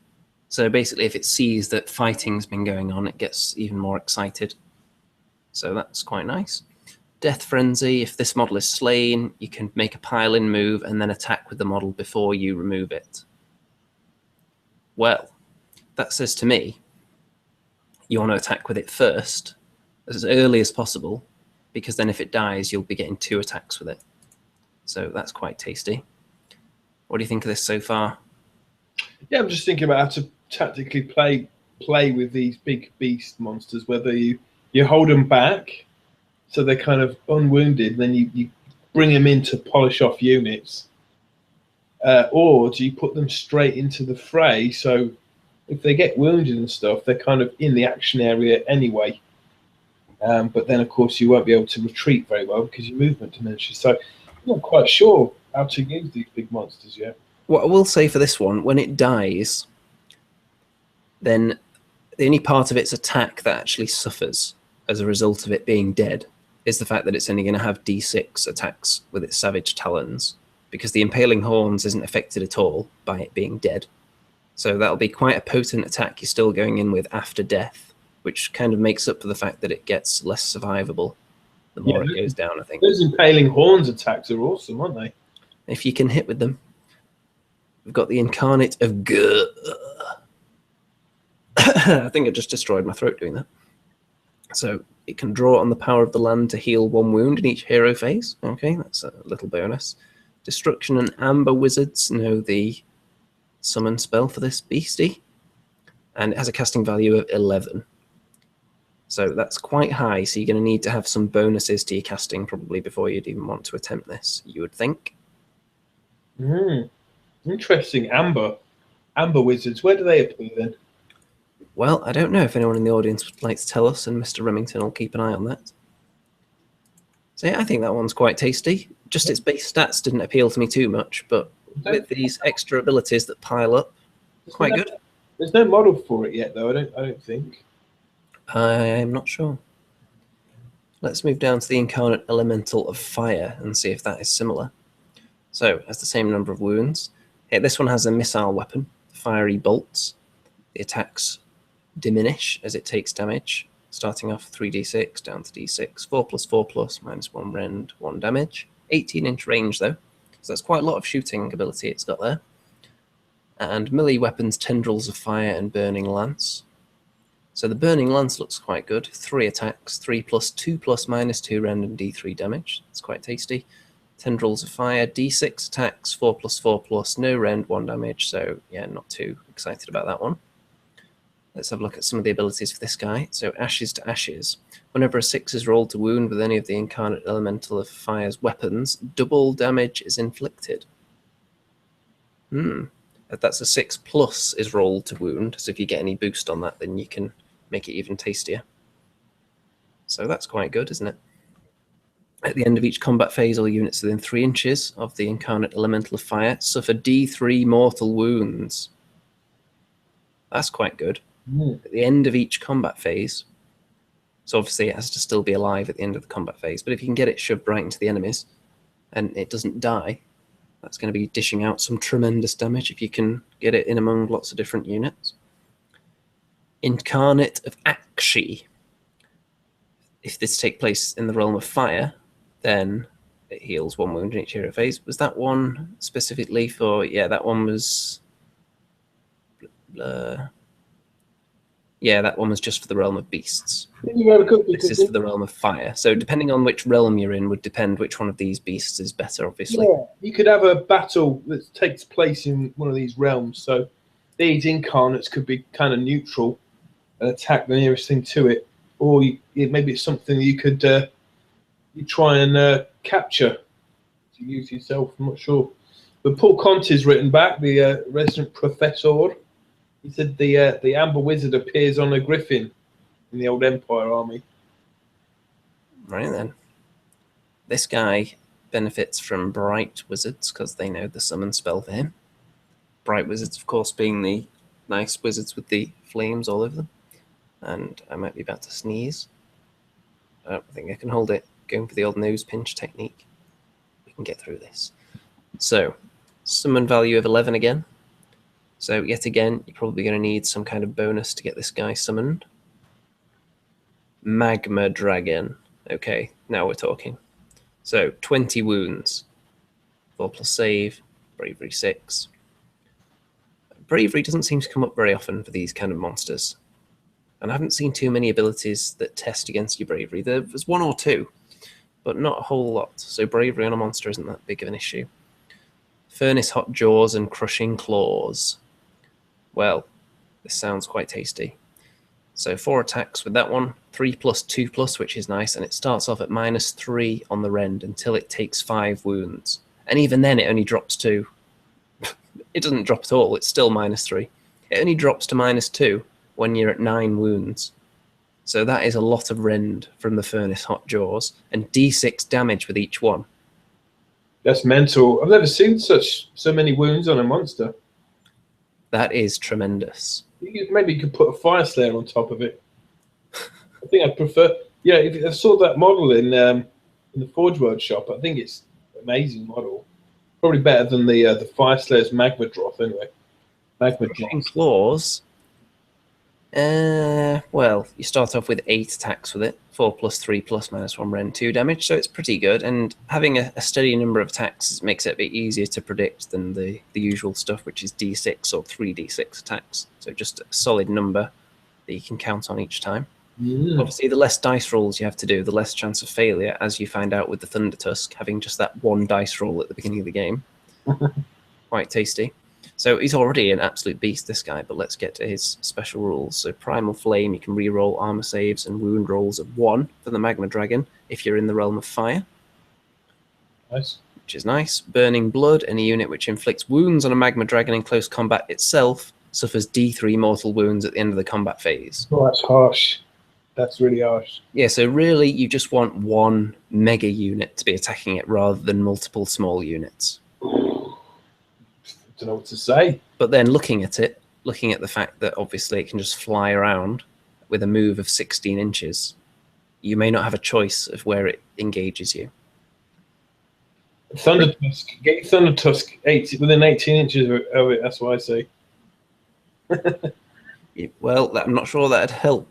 So basically, if it sees that fighting's been going on, it gets even more excited. So that's quite nice. Death Frenzy, if this model is slain, you can make a pile-in move and then attack with the model before you remove it. Well, that says to me, you want to attack with it first, as early as possible, because then if it dies, you'll be getting 2 attacks with it. So that's quite tasty. What do you think of this so far? Yeah, I'm just thinking about how to tactically play with these big beast monsters, whether you hold them back so they're kind of unwounded, then you bring them in to polish off units, or do you put them straight into the fray, so if they get wounded and stuff, they're kind of in the action area anyway. But then, of course, you won't be able to retreat very well because your movement diminishes. So I'm not quite sure how to use these big monsters yet. What I will say for this one, when it dies, then the only part of its attack that actually suffers as a result of it being dead is the fact that it's only going to have d6 attacks with its savage talons, because the Impaling Horns isn't affected at all by it being dead. So that'll be quite a potent attack you're still going in with after death, which kind of makes up for the fact that it gets less survivable the more it goes down, I think. Those Impaling Horns attacks are awesome, aren't they? If you can hit with them. We've got the Incarnate of Gobber. I think I just destroyed my throat doing that. So it can draw on the power of the land to heal 1 wound in each hero phase. Okay, that's a little bonus. Destruction and Amber Wizards know the summon spell for this beastie, and it has a casting value of 11. So that's quite high, so you're going to need to have some bonuses to your casting probably before you'd even want to attempt this, you would think. Interesting. Amber Wizards, where do they appear then? Well, I don't know if anyone in the audience would like to tell us, and Mr. Remington will keep an eye on that. So yeah, I think that one's quite tasty. Just its base stats didn't appeal to me too much, but with these extra abilities that pile up, quite good. There's no model for it yet, though. I don't think. I'm not sure. Let's move down to the Incarnate Elemental of Fire and see if that is similar. So, it has the same number of wounds. Yeah, this one has a missile weapon, fiery bolts. The attacks diminish as it takes damage, starting off 3d6 down to d6, 4+4+, -1 rend, 1 damage. 18-inch range, though, so that's quite a lot of shooting ability it's got there. And melee weapons, Tendrils of Fire and Burning Lance. So the Burning Lance looks quite good. 3 attacks, 3+2+, -2 rend and d3 damage. It's quite tasty. Tendrils of Fire, d6 attacks, 4+4+, no rend, 1 damage. So yeah, not too excited about that one. Let's have a look at some of the abilities for this guy. So Ashes to Ashes. Whenever a 6 is rolled to wound with any of the Incarnate Elemental of Fire's weapons, double damage is inflicted. That's a 6+ is rolled to wound, so if you get any boost on that, then you can make it even tastier. So that's quite good, isn't it? At the end of each combat phase, all units within 3 inches of the Incarnate Elemental of Fire suffer d3 mortal wounds. That's quite good. At the end of each combat phase, so obviously it has to still be alive at the end of the combat phase, but if you can get it shoved right into the enemies and it doesn't die, that's going to be dishing out some tremendous damage if you can get it in among lots of different units. Incarnate of Akshi. If this takes place in the realm of fire, then it heals 1 wound in each hero phase. Was that one specifically for... Yeah, that one was... Yeah, that one was just for the realm of beasts. This is for the realm of fire. So depending on which realm you're in would depend which one of these beasts is better, obviously. Yeah, you could have a battle that takes place in one of these realms. So these incarnates could be kind of neutral and attack the nearest thing to it. Or maybe it's something you could you try and capture to use yourself. I'm not sure. But Paul Conti's written back, the resident professor. He said the Amber Wizard appears on a griffin in the old Empire army. Right then. This guy benefits from Bright Wizards because they know the summon spell for him. Bright Wizards, of course, being the nice wizards with the flames all over them. And I might be about to sneeze. I think I can hold it. Going for the old nose pinch technique. We can get through this. So, summon value of 11 again. So, yet again, you're probably going to need some kind of bonus to get this guy summoned. Magma Dragon. Okay, now we're talking. So, 20 wounds. 4 plus save. Bravery 6. Bravery doesn't seem to come up very often for these kind of monsters. And I haven't seen too many abilities that test against your bravery. There was 1 or 2, but not a whole lot. So bravery on a monster isn't that big of an issue. Furnace Hot Jaws and Crushing Claws. Well, this sounds quite tasty. So 4 attacks with that one, 3 plus 2 plus, which is nice, and it starts off at -3 on the rend until it takes 5 wounds. And even then it only drops to... it doesn't drop at all, it's still -3. It only drops to -2 when you're at 9 wounds. So that is a lot of rend from the Furnace Hot Jaws, and d6 damage with each one. That's mental. I've never seen so many wounds on a monster. That is tremendous. Maybe you could put a Fire Slayer on top of it. I think I'd prefer... Yeah, if I saw that model in the Forgeworld shop, I think it's an amazing model. Probably better than the Fire Slayer's Magma Droth, anyway. Magma Crushing Droth. Claws. Well, you start off with 8 attacks with it. 4 plus 3 plus -1 rend 2 damage, so it's pretty good. And having a steady number of attacks makes it a bit easier to predict than the usual stuff, which is d6 or 3d6 attacks. So just a solid number that you can count on each time. Yeah. Obviously, the less dice rolls you have to do, the less chance of failure, as you find out with the Thunder Tusk, having just that 1 dice roll at the beginning of the game. Quite tasty. So he's already an absolute beast, this guy, but let's get to his special rules. So Primal Flame, you can re-roll armor saves and wound rolls of 1 for the Magma Dragon if you're in the realm of fire. Nice. Which is nice. Burning Blood, any unit which inflicts wounds on a Magma Dragon in close combat itself suffers d3 mortal wounds at the end of the combat phase. Oh, that's harsh. That's really harsh. Yeah, so really you just want 1 mega unit to be attacking it rather than multiple small units. Don't know what to say. But then looking at the fact that obviously it can just fly around with a move of 16 inches, you may not have a choice of where it engages you. Thunder Tusk. Get your Thunder Tusk within 18 inches of it. That's what I say. Well, I'm not sure that'd help,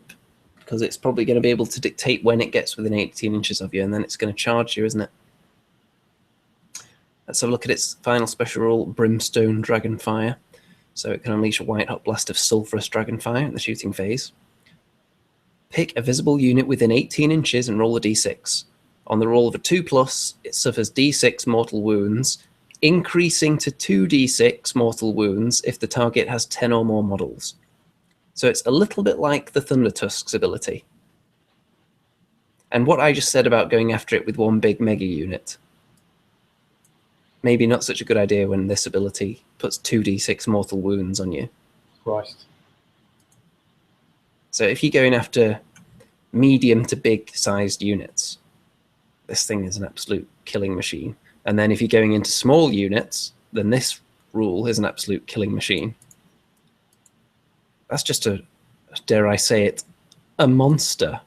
because it's probably going to be able to dictate when it gets within 18 inches of you, and then it's going to charge you, isn't it? Let's have a look at its final special rule, Brimstone Dragonfire. So it can unleash a white-hot blast of sulphurous dragonfire in the shooting phase. Pick a visible unit within 18 inches and roll a d6. On the roll of a 2+, it suffers d6 mortal wounds, increasing to 2d6 mortal wounds if the target has 10 or more models. So it's a little bit like the Thunder Tusk's ability. And what I just said about going after it with 1 big mega unit, maybe not such a good idea when this ability puts 2d6 mortal wounds on you. Christ. So if you're going after medium to big sized units, this thing is an absolute killing machine. And then if you're going into small units, then this rule is an absolute killing machine. That's just dare I say it, a monster.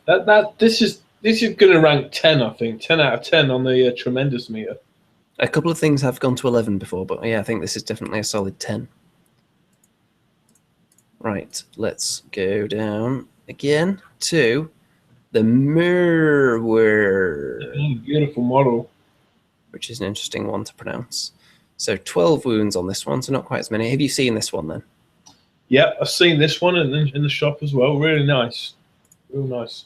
This is going to rank 10, I think. 10 out of 10 on the tremendous meter. A couple of things have gone to 11 before, but yeah, I think this is definitely a solid 10. Right, let's go down again to the Merwyrm. Beautiful model. Which is an interesting one to pronounce. So 12 wounds on this one, so not quite as many. Have you seen this one then? Yep, I've seen this one in the shop as well. Really nice. Real nice.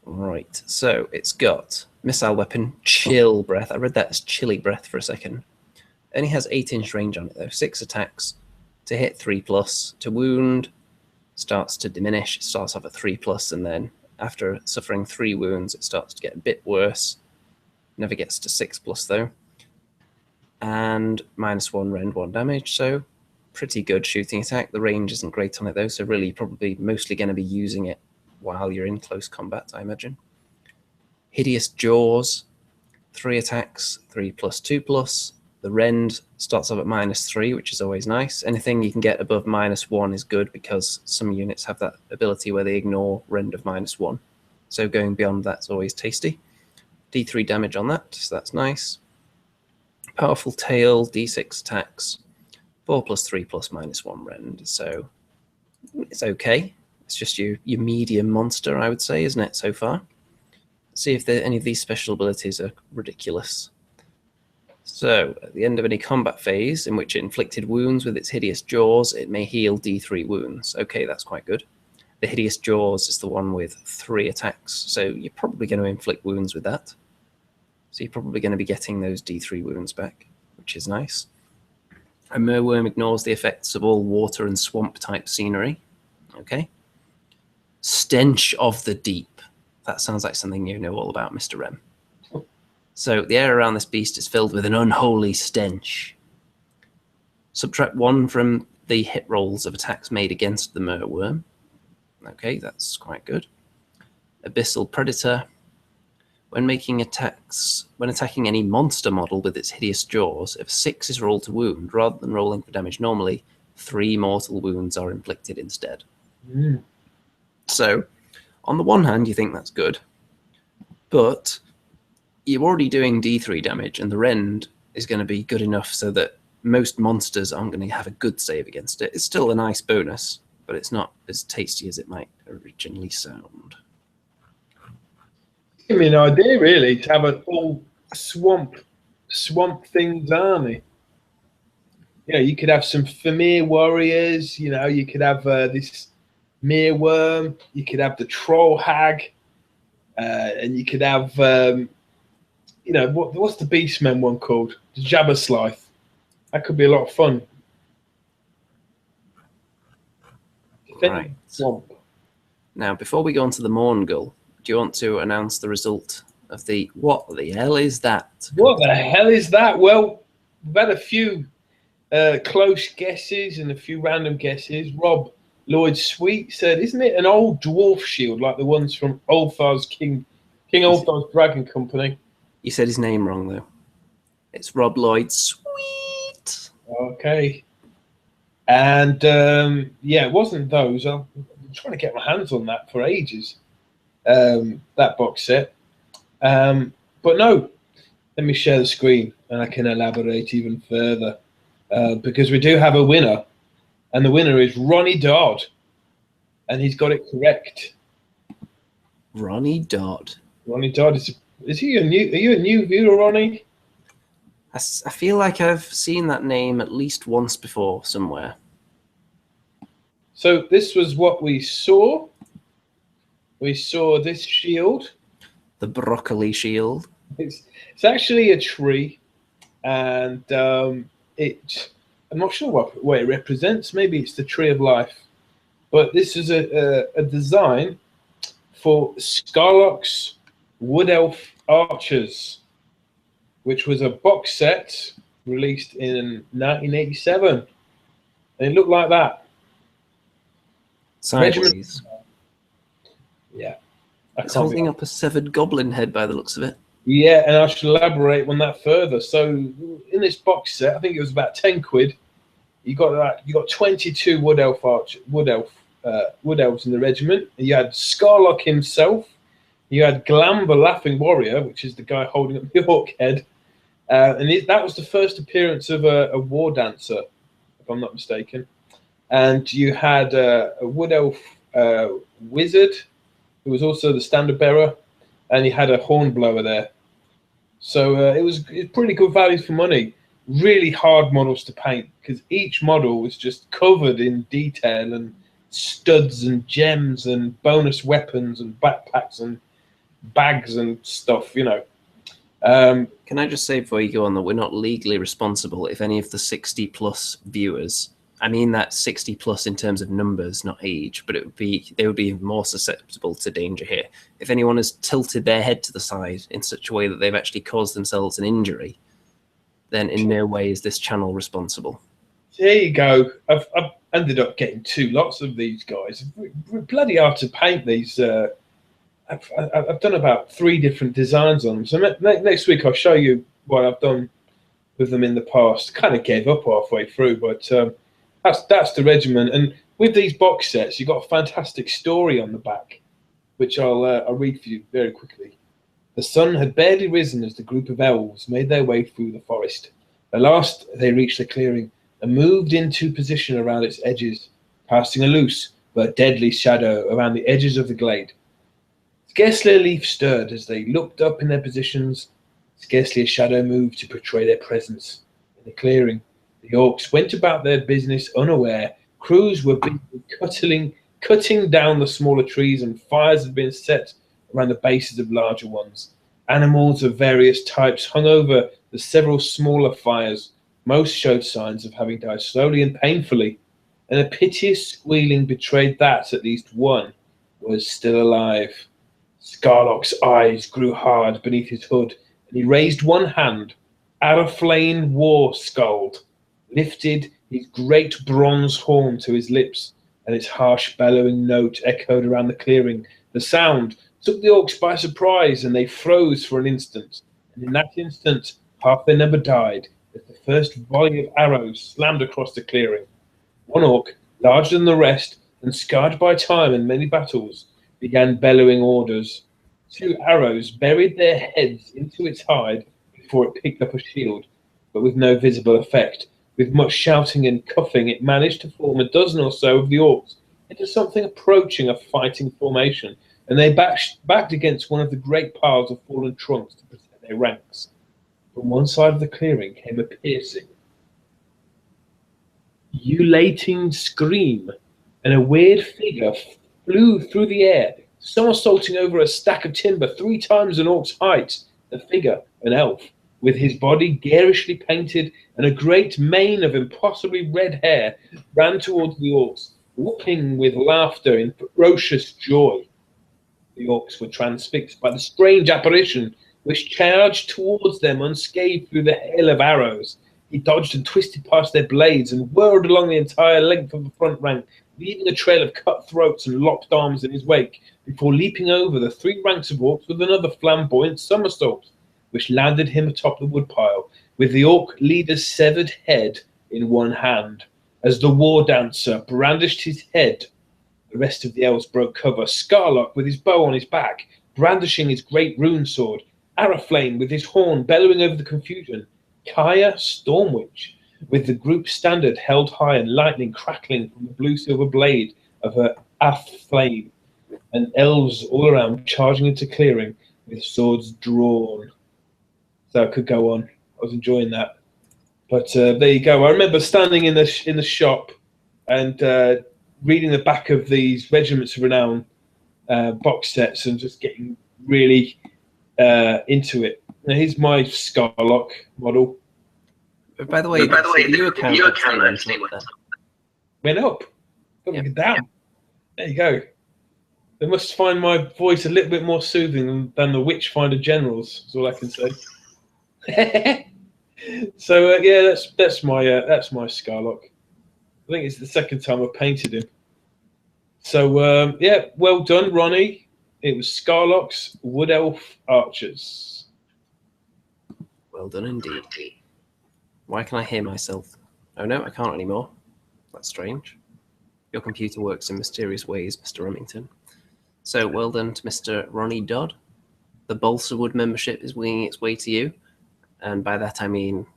Right, so it's got missile weapon, chill breath. I read that as chilly breath for a second. Only has 8-inch range on it though. 6 attacks to hit 3+, to wound starts to diminish. It starts off at 3+, and then after suffering 3 wounds, it starts to get a bit worse. Never gets to 6+ though. And -1 rend 1 damage, so pretty good shooting attack. The range isn't great on it though, so really probably mostly going to be using it while you're in close combat, I imagine. Hideous Jaws, 3 attacks, 3+2+. The rend starts off at -3, which is always nice. Anything you can get above -1 is good because some units have that ability where they ignore rend of -1. So going beyond that's always tasty. D3 damage on that, so that's nice. Powerful Tail, D6 attacks, 4+3+ -1 rend. So it's okay. It's just your medium monster, I would say, isn't it, so far? See if any of these special abilities are ridiculous. So, at the end of any combat phase in which it inflicted wounds with its Hideous Jaws, it may heal D3 wounds. Okay, that's quite good. The Hideous Jaws is the one with 3 attacks, so you're probably going to inflict wounds with that. So you're probably going to be getting those D3 wounds back, which is nice. A Merwyrm ignores the effects of all water and swamp type scenery. Okay. Stench of the Deep. That sounds like something you know all about, Mr. Rem. So the air around this beast is filled with an unholy stench. Subtract 1 from the hit rolls of attacks made against the Merwyrm. Okay, that's quite good. Abyssal Predator. When attacking any monster model with its Hideous Jaws, if 6 is rolled to wound, rather than rolling for damage normally, 3 mortal wounds are inflicted instead. So, on the one hand, you think that's good, but you're already doing D3 damage, and the rend is going to be good enough so that most monsters aren't going to have a good save against it. It's still a nice bonus, but it's not as tasty as it might originally sound. Give me an idea, really, to have a full swamp things army. You know, you could have some Fimir warriors. You know, you could have this Merwyrm. You could have the Troll Hag, and you could have you know, what's the Beastmen one called? The Jabberslith. That could be a lot of fun. Right. Swamp. Now, before we go on to the Mourngul, do you want to announce the result of the what the hell is that? What the hell is that? Well, we've had a few close guesses and a few random guesses. Rob Lloyd Sweet said, "Isn't it an old dwarf shield like the ones from Ulthar's King Ulthar's Dragon Company?" You said his name wrong though. It's Rob Lloyd Sweet. Okay. And yeah, it wasn't those. I'm trying to get my hands on that for ages. That box set. But no, let me share the screen and I can elaborate even further. Because we do have a winner, and the winner is Ronnie Dodd, and he's got it correct. Ronnie Dodd. Ronnie Dodd are you a new viewer, Ronnie? I feel like I've seen that name at least once before somewhere. So this was what we saw. We saw this shield. The broccoli shield. It's actually a tree, and I'm not sure what it represents. Maybe it's the tree of life, but this is a design for Scarlock's Wood Elf Archers, which was a box set released in 1987, and it looked like that. Sideways. Yeah. It's holding up a severed goblin head by the looks of it. Yeah, and I should elaborate on that further. So in this box set, I think it was about 10 quid. You got 22 wood elves in the regiment. You had Scarlock himself. You had Glam the Laughing Warrior, which is the guy holding up the orc head. And that was the first appearance of a war dancer, if I'm not mistaken. And you had a wood elf wizard, who was also the standard bearer, and you had a horn blower there. So it was pretty good value for money. Really hard models to paint, because each model was just covered in detail and studs and gems and bonus weapons and backpacks and bags and stuff, you know. Can I just say before you go on that we're not legally responsible if any of the 60+ viewers, I mean that 60+ in terms of numbers, not age, but they would be more susceptible to danger here. If anyone has tilted their head to the side in such a way that they've actually caused themselves an injury, then in no way is this channel responsible. There you go. I've ended up getting 2 lots of these guys. We're bloody hard to paint these. I've done about 3 different designs on them. So next week I'll show you what I've done with them in the past. Kind of gave up halfway through, but that's the regiment. And with these box sets, you've got a fantastic story on the back, which I'll read for you very quickly. The sun had barely risen as the group of elves made their way through the forest. At last they reached the clearing and moved into position around its edges, casting a loose but deadly shadow around the edges of the glade. Scarcely a leaf stirred as they looked up in their positions. Scarcely a shadow moved to betray their presence. In the clearing, the orcs went about their business unaware. Crews were busy cutting down the smaller trees, and fires had been set around the bases of larger ones. Animals of various types hung over the several smaller fires. Most showed signs of having died slowly and painfully, and a piteous squealing betrayed that at least one was still alive. Scarlock's eyes grew hard beneath his hood, and he raised one hand. Araflane war skald lifted his great bronze horn to his lips, and its harsh bellowing note echoed around the clearing. The sound took the orcs by surprise, and they froze for an instant. And in that instant, half their number died as the first volley of arrows slammed across the clearing. One orc, larger than the rest and scarred by time and many battles, began bellowing orders. 2 arrows buried their heads into its hide before it picked up a shield, but with no visible effect. With much shouting and cuffing, it managed to form a dozen or so of the orcs into something approaching a fighting formation, and they backed against one of the great piles of fallen trunks to protect their ranks. From one side of the clearing came a piercing, ululating scream, and a weird figure flew through the air, somersaulting over a stack of timber 3 times an orc's height. The figure, an elf, with his body garishly painted and a great mane of impossibly red hair, ran towards the orcs, whooping with laughter in ferocious joy. The orcs were transfixed by the strange apparition, which charged towards them unscathed through the hail of arrows. He dodged and twisted past their blades and whirled along the entire length of the front rank, leaving a trail of cut throats and lopped arms in his wake, before leaping over the 3 ranks of orcs with another flamboyant somersault, which landed him atop the woodpile, with the orc leader's severed head in one hand. As the war dancer brandished his head, the rest of the elves broke cover. Scarlock with his bow on his back, brandishing his great rune sword, Araflame with his horn bellowing over the confusion, Kaya Stormwitch with the group standard held high and lightning crackling from the blue-silver blade of her flame, and elves all around charging into clearing with swords drawn. So I could go on. I was enjoying that. But there you go. I remember standing in the shop and reading the back of these Regiments of Renown box sets and just getting really into it. Now, here's my Scarlock model. By the way, the view account actually went up. Yep. Down. There you go. They must find my voice a little bit more soothing than the Witchfinder Generals. Is all I can say. So yeah, that's my Scarlock. I think it's the second time I've painted him. So yeah, well done, Ronnie. It was Scarlock's Wood Elf Archers. Well done indeed. Why can I hear myself? Oh no, I can't anymore. That's strange. Your computer works in mysterious ways, Mr. Remington. So well done to Mr. Ronnie Dodd. The Balsa Wood membership is winging its way to you. And by that I mean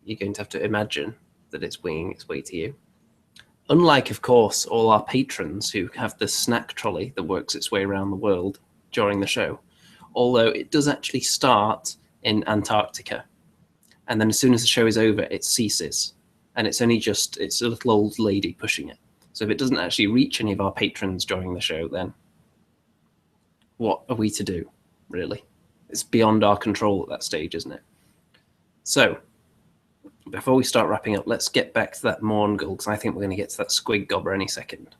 you're going to have to imagine that it's winging its way to you. Unlike, of course, all our patrons who have the snack trolley that works its way around the world during the show, although it does actually start in Antarctica. And then as soon as the show is over, it ceases. And it's only just, it's a little old lady pushing it. So if it doesn't actually reach any of our patrons during the show, then what are we to do, really? It's beyond our control at that stage, isn't it? So, before we start wrapping up, let's get back to that Mourngul, because I think we're going to get to that Squid Gobber any second.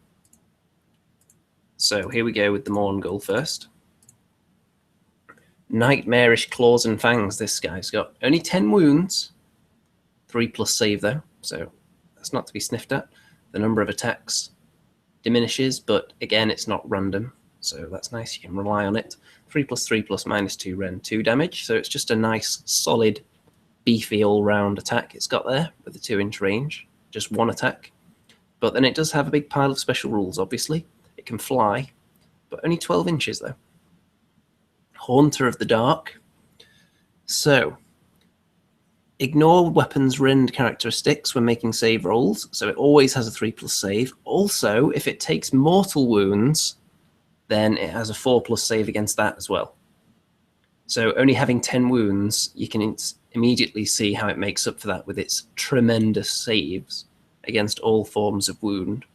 So here we go with the Mourngul first. Nightmarish claws and fangs this guy's got. Only 10 wounds. 3+ save though, so That's not to be sniffed at. The number of attacks diminishes, but again, it's not random, so that's nice. You can rely on it. 3+3+, -2 Ren, 2 damage, so it's just a nice, solid, beefy all-round attack it's got there with a 2-inch range. Just one attack. But then it does have a big pile of special rules, obviously. It can fly, but only 12 inches, though. Haunter of the Dark. So, ignore weapons' rend characteristics when making save rolls, so it always has a 3+ save. Also, if it takes mortal wounds, then it has a 4+ save against that as well. So only having 10 wounds, you can immediately see how it makes up for that with its tremendous saves against all forms of wound.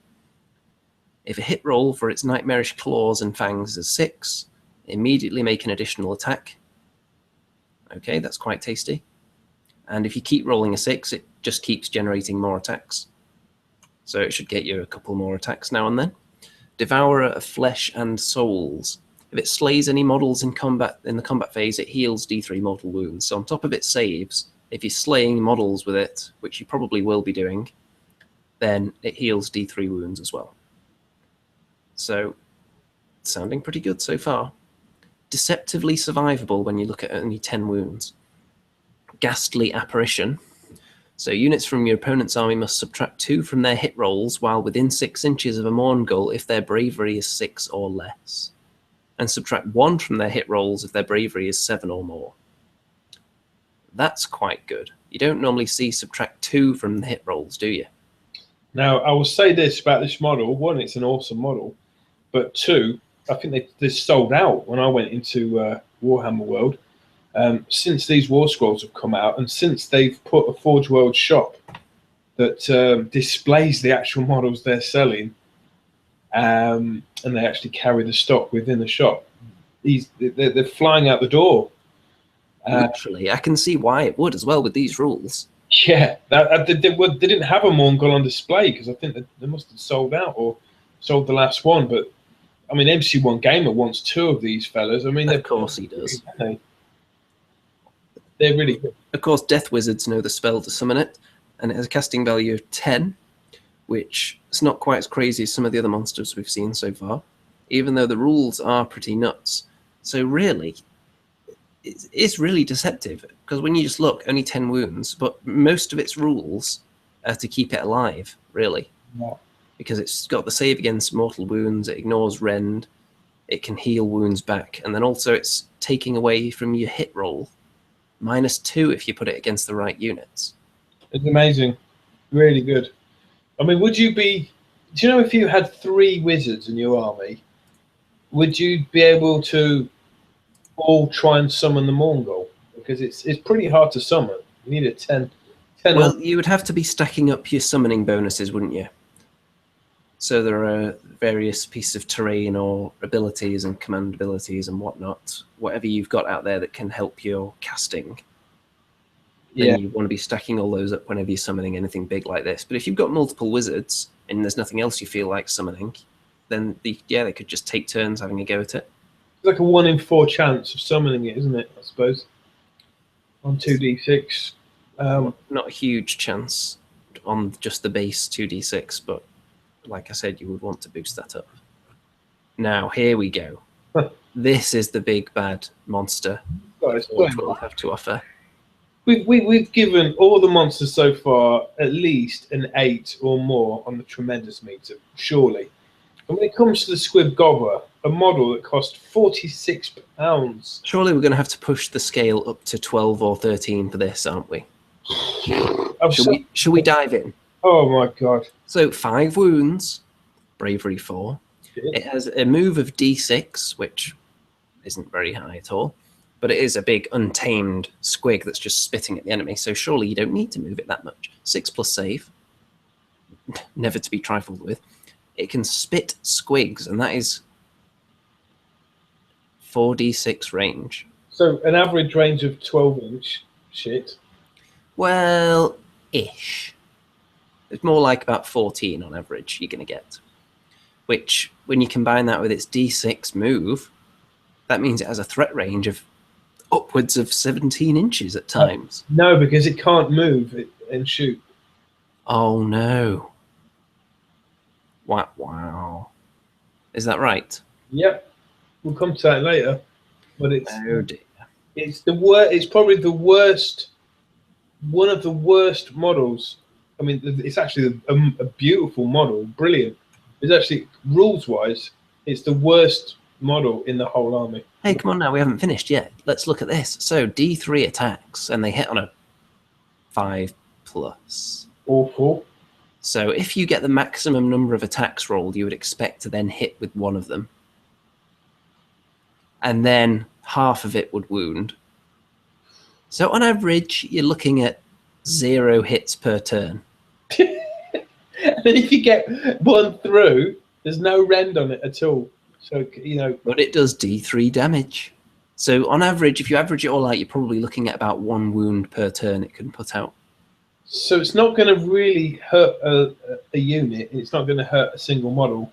If a hit roll for its nightmarish claws and fangs is 6, immediately make an additional attack. Okay, that's quite tasty. And if you keep rolling a 6, it just keeps generating more attacks. So it should get you a couple more attacks now and then. Devourer of Flesh and Souls. If it slays any models in the combat phase, it heals D3 mortal wounds. So on top of its saves, if you're slaying models with it, which you probably will be doing, then it heals D3 wounds as well. So, sounding pretty good so far. Deceptively survivable when you look at only 10 wounds. Ghastly Apparition. So units from your opponent's army must subtract 2 from their hit rolls while within 6 inches of a Mourngul if their bravery is 6 or less. And subtract 1 from their hit rolls if their bravery is 7 or more. That's quite good. You don't normally see subtract 2 from the hit rolls, do you? Now, I will say this about this model. 1, it's an awesome model. But 2, I think they sold out when I went into Warhammer World. Since these War Scrolls have come out, and since they've put a Forgeworld shop that displays the actual models they're selling, and they actually carry the stock within the shop, they're flying out the door. Literally, I can see why it would as well with these rules. Yeah, they didn't have a Mourngul on display because I think they must have sold out or sold the last one. But I mean, MC1 Gamer wants 2 of these fellas. I mean, of course he does. They're really good. Of course, Death Wizards know the spell to summon it, and it has a casting value of 10, which is not quite as crazy as some of the other monsters we've seen so far, even though the rules are pretty nuts. So really, it's really deceptive, because when you just look, only 10 wounds, but most of its rules are to keep it alive, really. Yeah. Because it's got the save against mortal wounds, it ignores rend, it can heal wounds back, and then also it's taking away from your hit roll. -2 if you put it against the right units. It's amazing. Really good. I mean, do you know if you had 3 wizards in your army, would you be able to all try and summon the Mourngul? Because it's pretty hard to summon. You need a 10. Well, you would have to be stacking up your summoning bonuses, wouldn't you? So there are various pieces of terrain or abilities and command abilities and whatnot, whatever you've got out there that can help your casting. Yeah. Then you want to be stacking all those up whenever you're summoning anything big like this. But if you've got multiple wizards and there's nothing else you feel like summoning, then they could just take turns having a go at it. It's like a 1 in 4 chance of summoning it, isn't it? I suppose on 2d6. Not a huge chance on just the base 2d6, but like I said, you would want to boost that up. Now, here we go. This is the big bad monster which we'll have to offer. We've given all the monsters so far at least an 8 or more on the tremendous meter, surely. And when it comes to the Squid Gobber, a model that cost £46. Surely we're going to have to push the scale up to 12 or 13 for this, aren't we? Shall we dive in? Oh my god. So 5 wounds, bravery 4. It has a move of d6, which isn't very high at all, but it is a big untamed squig that's just spitting at the enemy, so surely you don't need to move it that much. 6+ save, never to be trifled with. It can spit squigs, and that is 4d6 range. So an average range of 12-inch shit. Well, ish. It's more like about 14 on average you're going to get. Which, when you combine that with its d6 move, that means it has a threat range of upwards of 17 inches at times. No, because it can't move and shoot. Oh no. Wow. Is that right? Yep, we'll come to that later. But Oh dear. it's the worst. It's probably the worst. One of the worst models. I mean, it's actually a beautiful model, brilliant. It's actually rules-wise, it's the worst model in the whole army. Hey, come on now, we haven't finished yet. Let's look at this. So D3 attacks, and they hit on a 5+. Awful. So if you get the maximum number of attacks rolled, you would expect to then hit with one of them. And then half of it would wound. So on average, you're looking at 0 hits per turn. And then if you get one through, there's no rend on it at all. So, you know. But it does D3 damage. So on average, if you average it all out, you're probably looking at about 1 wound per turn it can put out. So it's not going to really hurt a unit. It's not going to hurt a single model,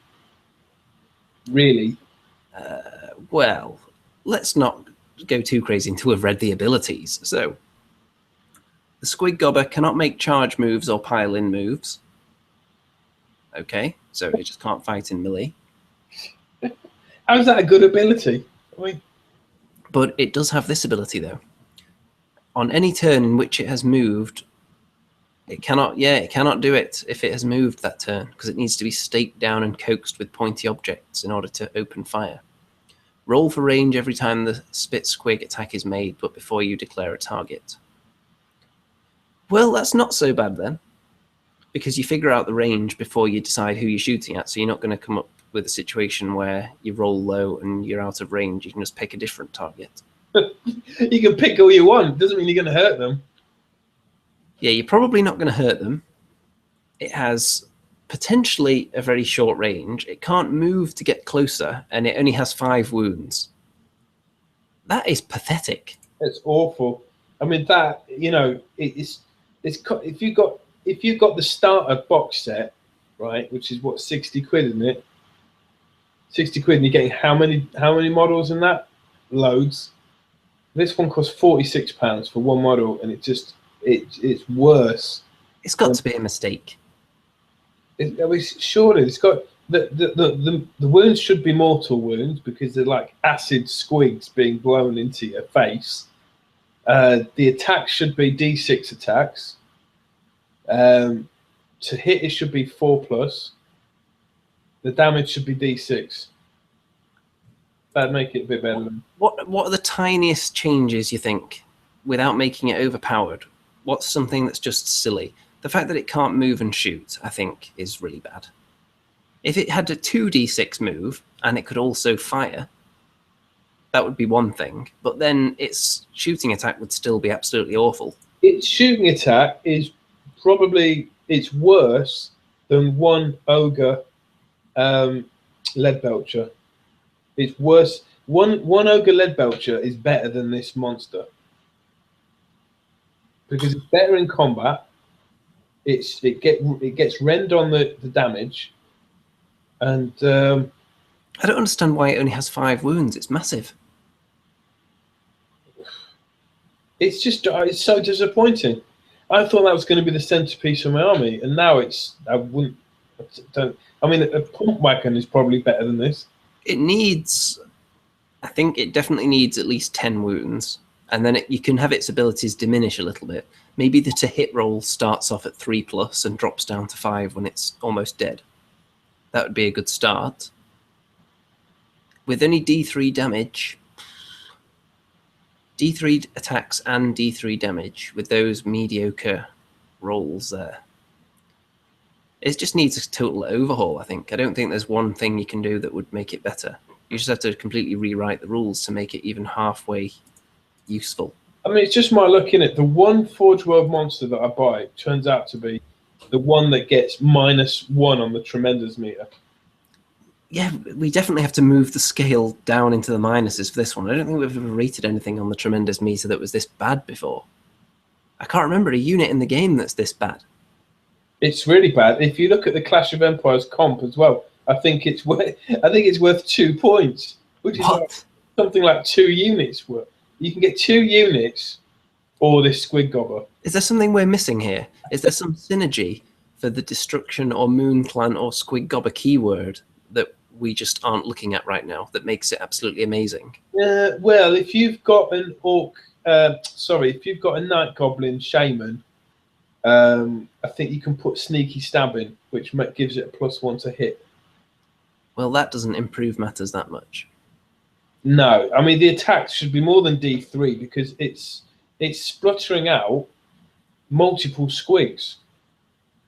really. Well, let's not go too crazy until we've read the abilities. So the Squid Gobber cannot make charge moves or pile-in moves. Okay, so it just can't fight in melee. How's that a good ability? I mean, but it does have this ability, though. On any turn in which it has moved, it cannot do it if it has moved that turn, because it needs to be staked down and coaxed with pointy objects in order to open fire. Roll for range every time the Spit Squig attack is made, but before you declare a target. Well, that's not so bad then, because you figure out the range before you decide who you're shooting at, so you're not going to come up with a situation where you roll low and you're out of range. You can just pick a different target. You can pick who you want. Doesn't mean you're going to hurt them. Yeah, you're probably not going to hurt them. It has potentially a very short range. It can't move to get closer, and it only has 5 wounds. That is pathetic. It's awful. I mean, that, you know, it's if you got the starter box set, right, which is what, 60 quid, isn't it? 60 quid, and you're getting how many models in that? Loads. This one costs £46 for one model, and it's worse. It's got to be a mistake. Surely it's got the wounds should be mortal wounds because they're like acid squigs being blown into your face. The attacks should be D6 attacks. To hit it should be 4+. The damage should be D6. That'd make it a bit better. What are the tiniest changes you think, without making it overpowered? What's something that's just silly? The fact that it can't move and shoot, I think, is really bad. If it had a 2d6 move and it could also fire, that would be one thing. But then its shooting attack would still be absolutely awful. Its shooting attack is probably worse than one Ogre lead belcher. It's worse. One Ogre lead belcher is better than this monster because it's better in combat. It gets rend on the damage, and I don't understand why it only has 5 wounds. It's massive. It's so disappointing. I thought that was going to be the centerpiece of my army, and now I mean, a pump wagon is probably better than this. I think it definitely needs at least 10 wounds, and then you can have its abilities diminish a little bit. Maybe the to-hit roll starts off at 3+ and drops down to 5 when it's almost dead. That would be a good start. With only D3 damage, D3 attacks and D3 damage with those mediocre rolls there. It just needs a total overhaul, I think. I don't think there's one thing you can do that would make it better. You just have to completely rewrite the rules to make it even halfway useful. I mean, it's just my looking at the one Forgeworld monster that I buy turns out to be the one that gets -1 on the tremendous meter. Yeah, we definitely have to move the scale down into the minuses for this one. I don't think we've ever rated anything on the tremendous meter that was this bad before. I can't remember a unit in the game that's this bad. It's really bad. If you look at the Clash of Empires comp as well, I think it's worth 2 points, which is like something like 2 units worth. You can get 2 units or this Squid Gobber. Is there something we're missing here? Is there some synergy for the destruction or moon clan or squid gobber keyword that we just aren't looking at right now that makes it absolutely amazing? Well, if you've got an if you've got a night goblin shaman, I think you can put sneaky stabbing, which gives it a +1 to hit. Well, that doesn't improve matters that much. No, I mean the attacks should be more than D3 because it's spluttering out multiple squigs.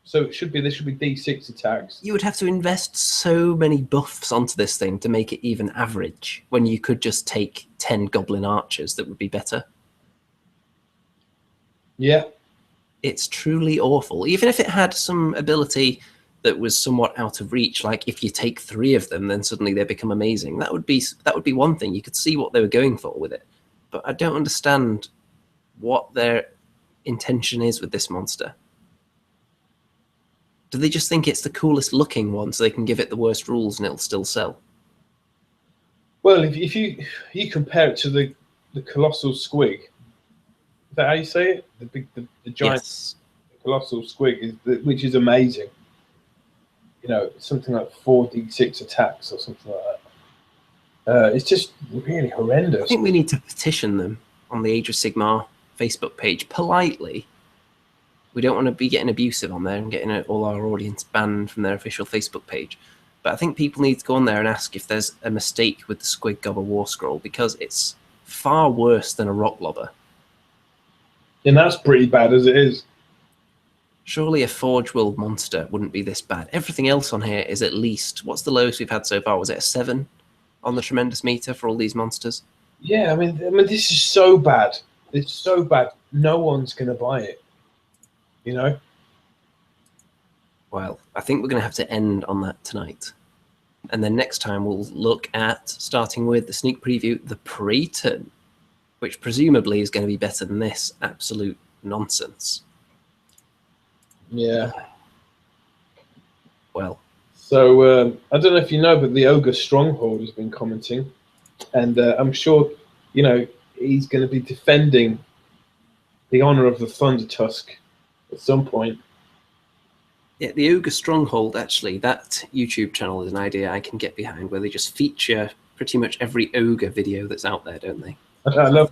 So there should be D6 attacks. You would have to invest so many buffs onto this thing to make it even average, when you could just take 10 goblin archers that would be better. Yeah. It's truly awful. Even if it had some ability that was somewhat out of reach, like if you take 3 of them, then suddenly they become amazing. That would be one thing. You could see what they were going for with it. But I don't understand what their intention is with this monster. Do they just think it's the coolest looking one so they can give it the worst rules and it'll still sell? Well, if you compare it to the colossal squig, is that how you say it? The giant Yes. colossal squig, which is amazing. You know, something like 4d6 attacks or something like that. It's just really horrendous. I think we need to petition them on the Age of Sigmar Facebook page politely. We don't want to be getting abusive on there and getting all our audience banned from their official Facebook page. But I think people need to go on there and ask if there's a mistake with the Squid Gobber War Scroll, because it's far worse than a rock lobber. And that's pretty bad as it is. Surely a Forgeworld monster wouldn't be this bad. Everything else on here is at least... What's the lowest we've had so far? Was it a 7 on the tremendous meter for all these monsters? Yeah, I mean, this is so bad. It's so bad. No one's going to buy it. You know? Well, I think we're going to have to end on that tonight. And then next time we'll look at, starting with the sneak preview, the Praeton, which presumably is going to be better than this absolute nonsense. Yeah. Well. So, I don't know if you know, but the Ogre Stronghold has been commenting. And I'm sure, you know, he's going to be defending the honor of the Thunder Tusk at some point. Yeah, the Ogre Stronghold, actually, that YouTube channel is an idea I can get behind, where they just feature pretty much every Ogre video that's out there, don't they? I love.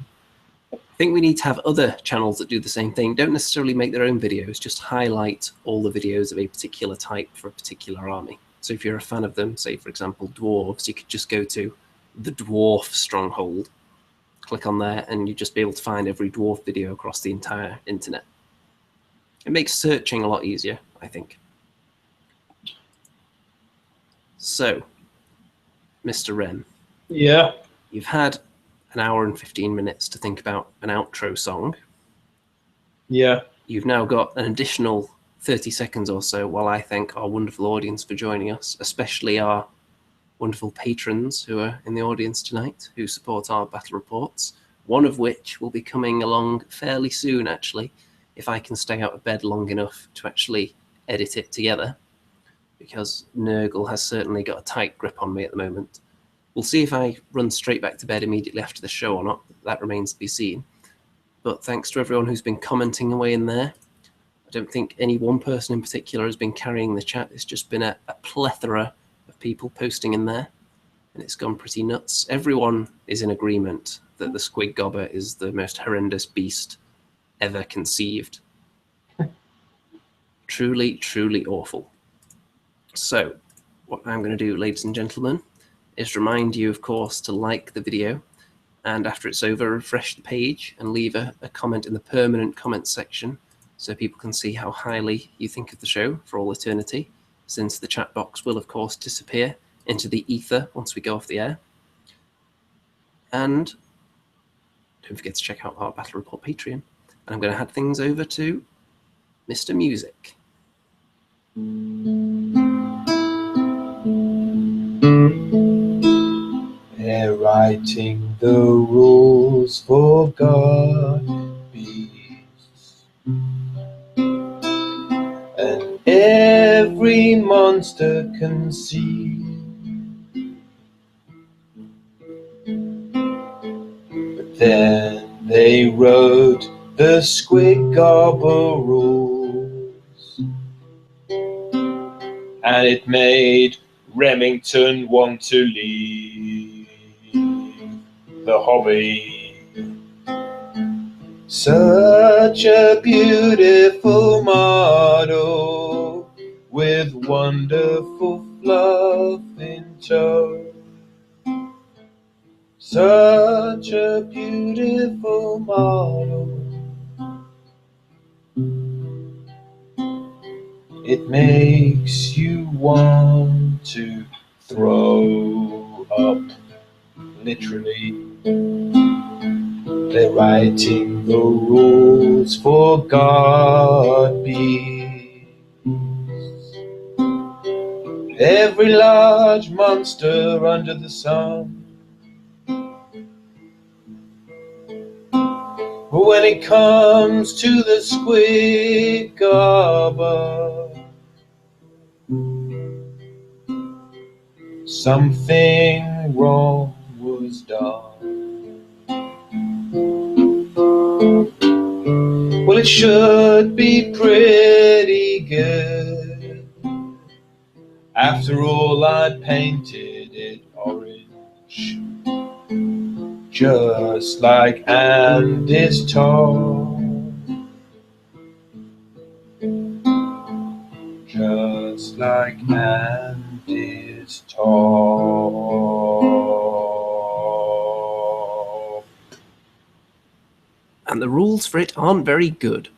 I think we need to have other channels that do the same thing. Don't necessarily make their own videos, just highlight all the videos of a particular type for a particular army. So if you're a fan of them, say, for example, dwarves, you could just go to the Dwarf Stronghold, click on there, and you'd just be able to find every dwarf video across the entire internet. It makes searching a lot easier, I think. So, Mr. Wren. Yeah. You've had an hour and 15 minutes to think about an outro song. Yeah. You've now got an additional 30 seconds or so while I thank our wonderful audience for joining us, especially our wonderful patrons who are in the audience tonight, who support our battle reports, one of which will be coming along fairly soon, actually, if I can stay out of bed long enough to actually edit it together, because Mourngul has certainly got a tight grip on me at the moment. We'll see if I run straight back to bed immediately after the show or not. That remains to be seen. But thanks to everyone who's been commenting away in there. I don't think any one person in particular has been carrying the chat. It's just been a plethora of people posting in there, and it's gone pretty nuts. Everyone is in agreement that the Squid Gobber is the most horrendous beast ever conceived. Truly, truly awful. So, what I'm going to do, ladies and gentlemen, is remind you, of course, to like the video, and after it's over, refresh the page and leave a comment in the permanent comments section so people can see how highly you think of the show for all eternity, since the chat box will, of course, disappear into the ether once we go off the air. And don't forget to check out our Battle Report Patreon. And I'm going to hand things over to Mr. Music. They're writing the rules for Godbeasts, and every monster can see. But then they wrote the Squid Gobber rules, and it made Remington want to leave the hobby. Such a beautiful model with wonderful fluff in tow. Such a beautiful model. It makes you want to throw up, literally. They're writing the rules for Godbeasts. Every large monster under the sun. But when it comes to the Squid Gobber, something wrong was done. Well, it should be pretty good. After all, I painted it orange, just like Andy's top. Just like Andy's top. And the rules for it aren't very good.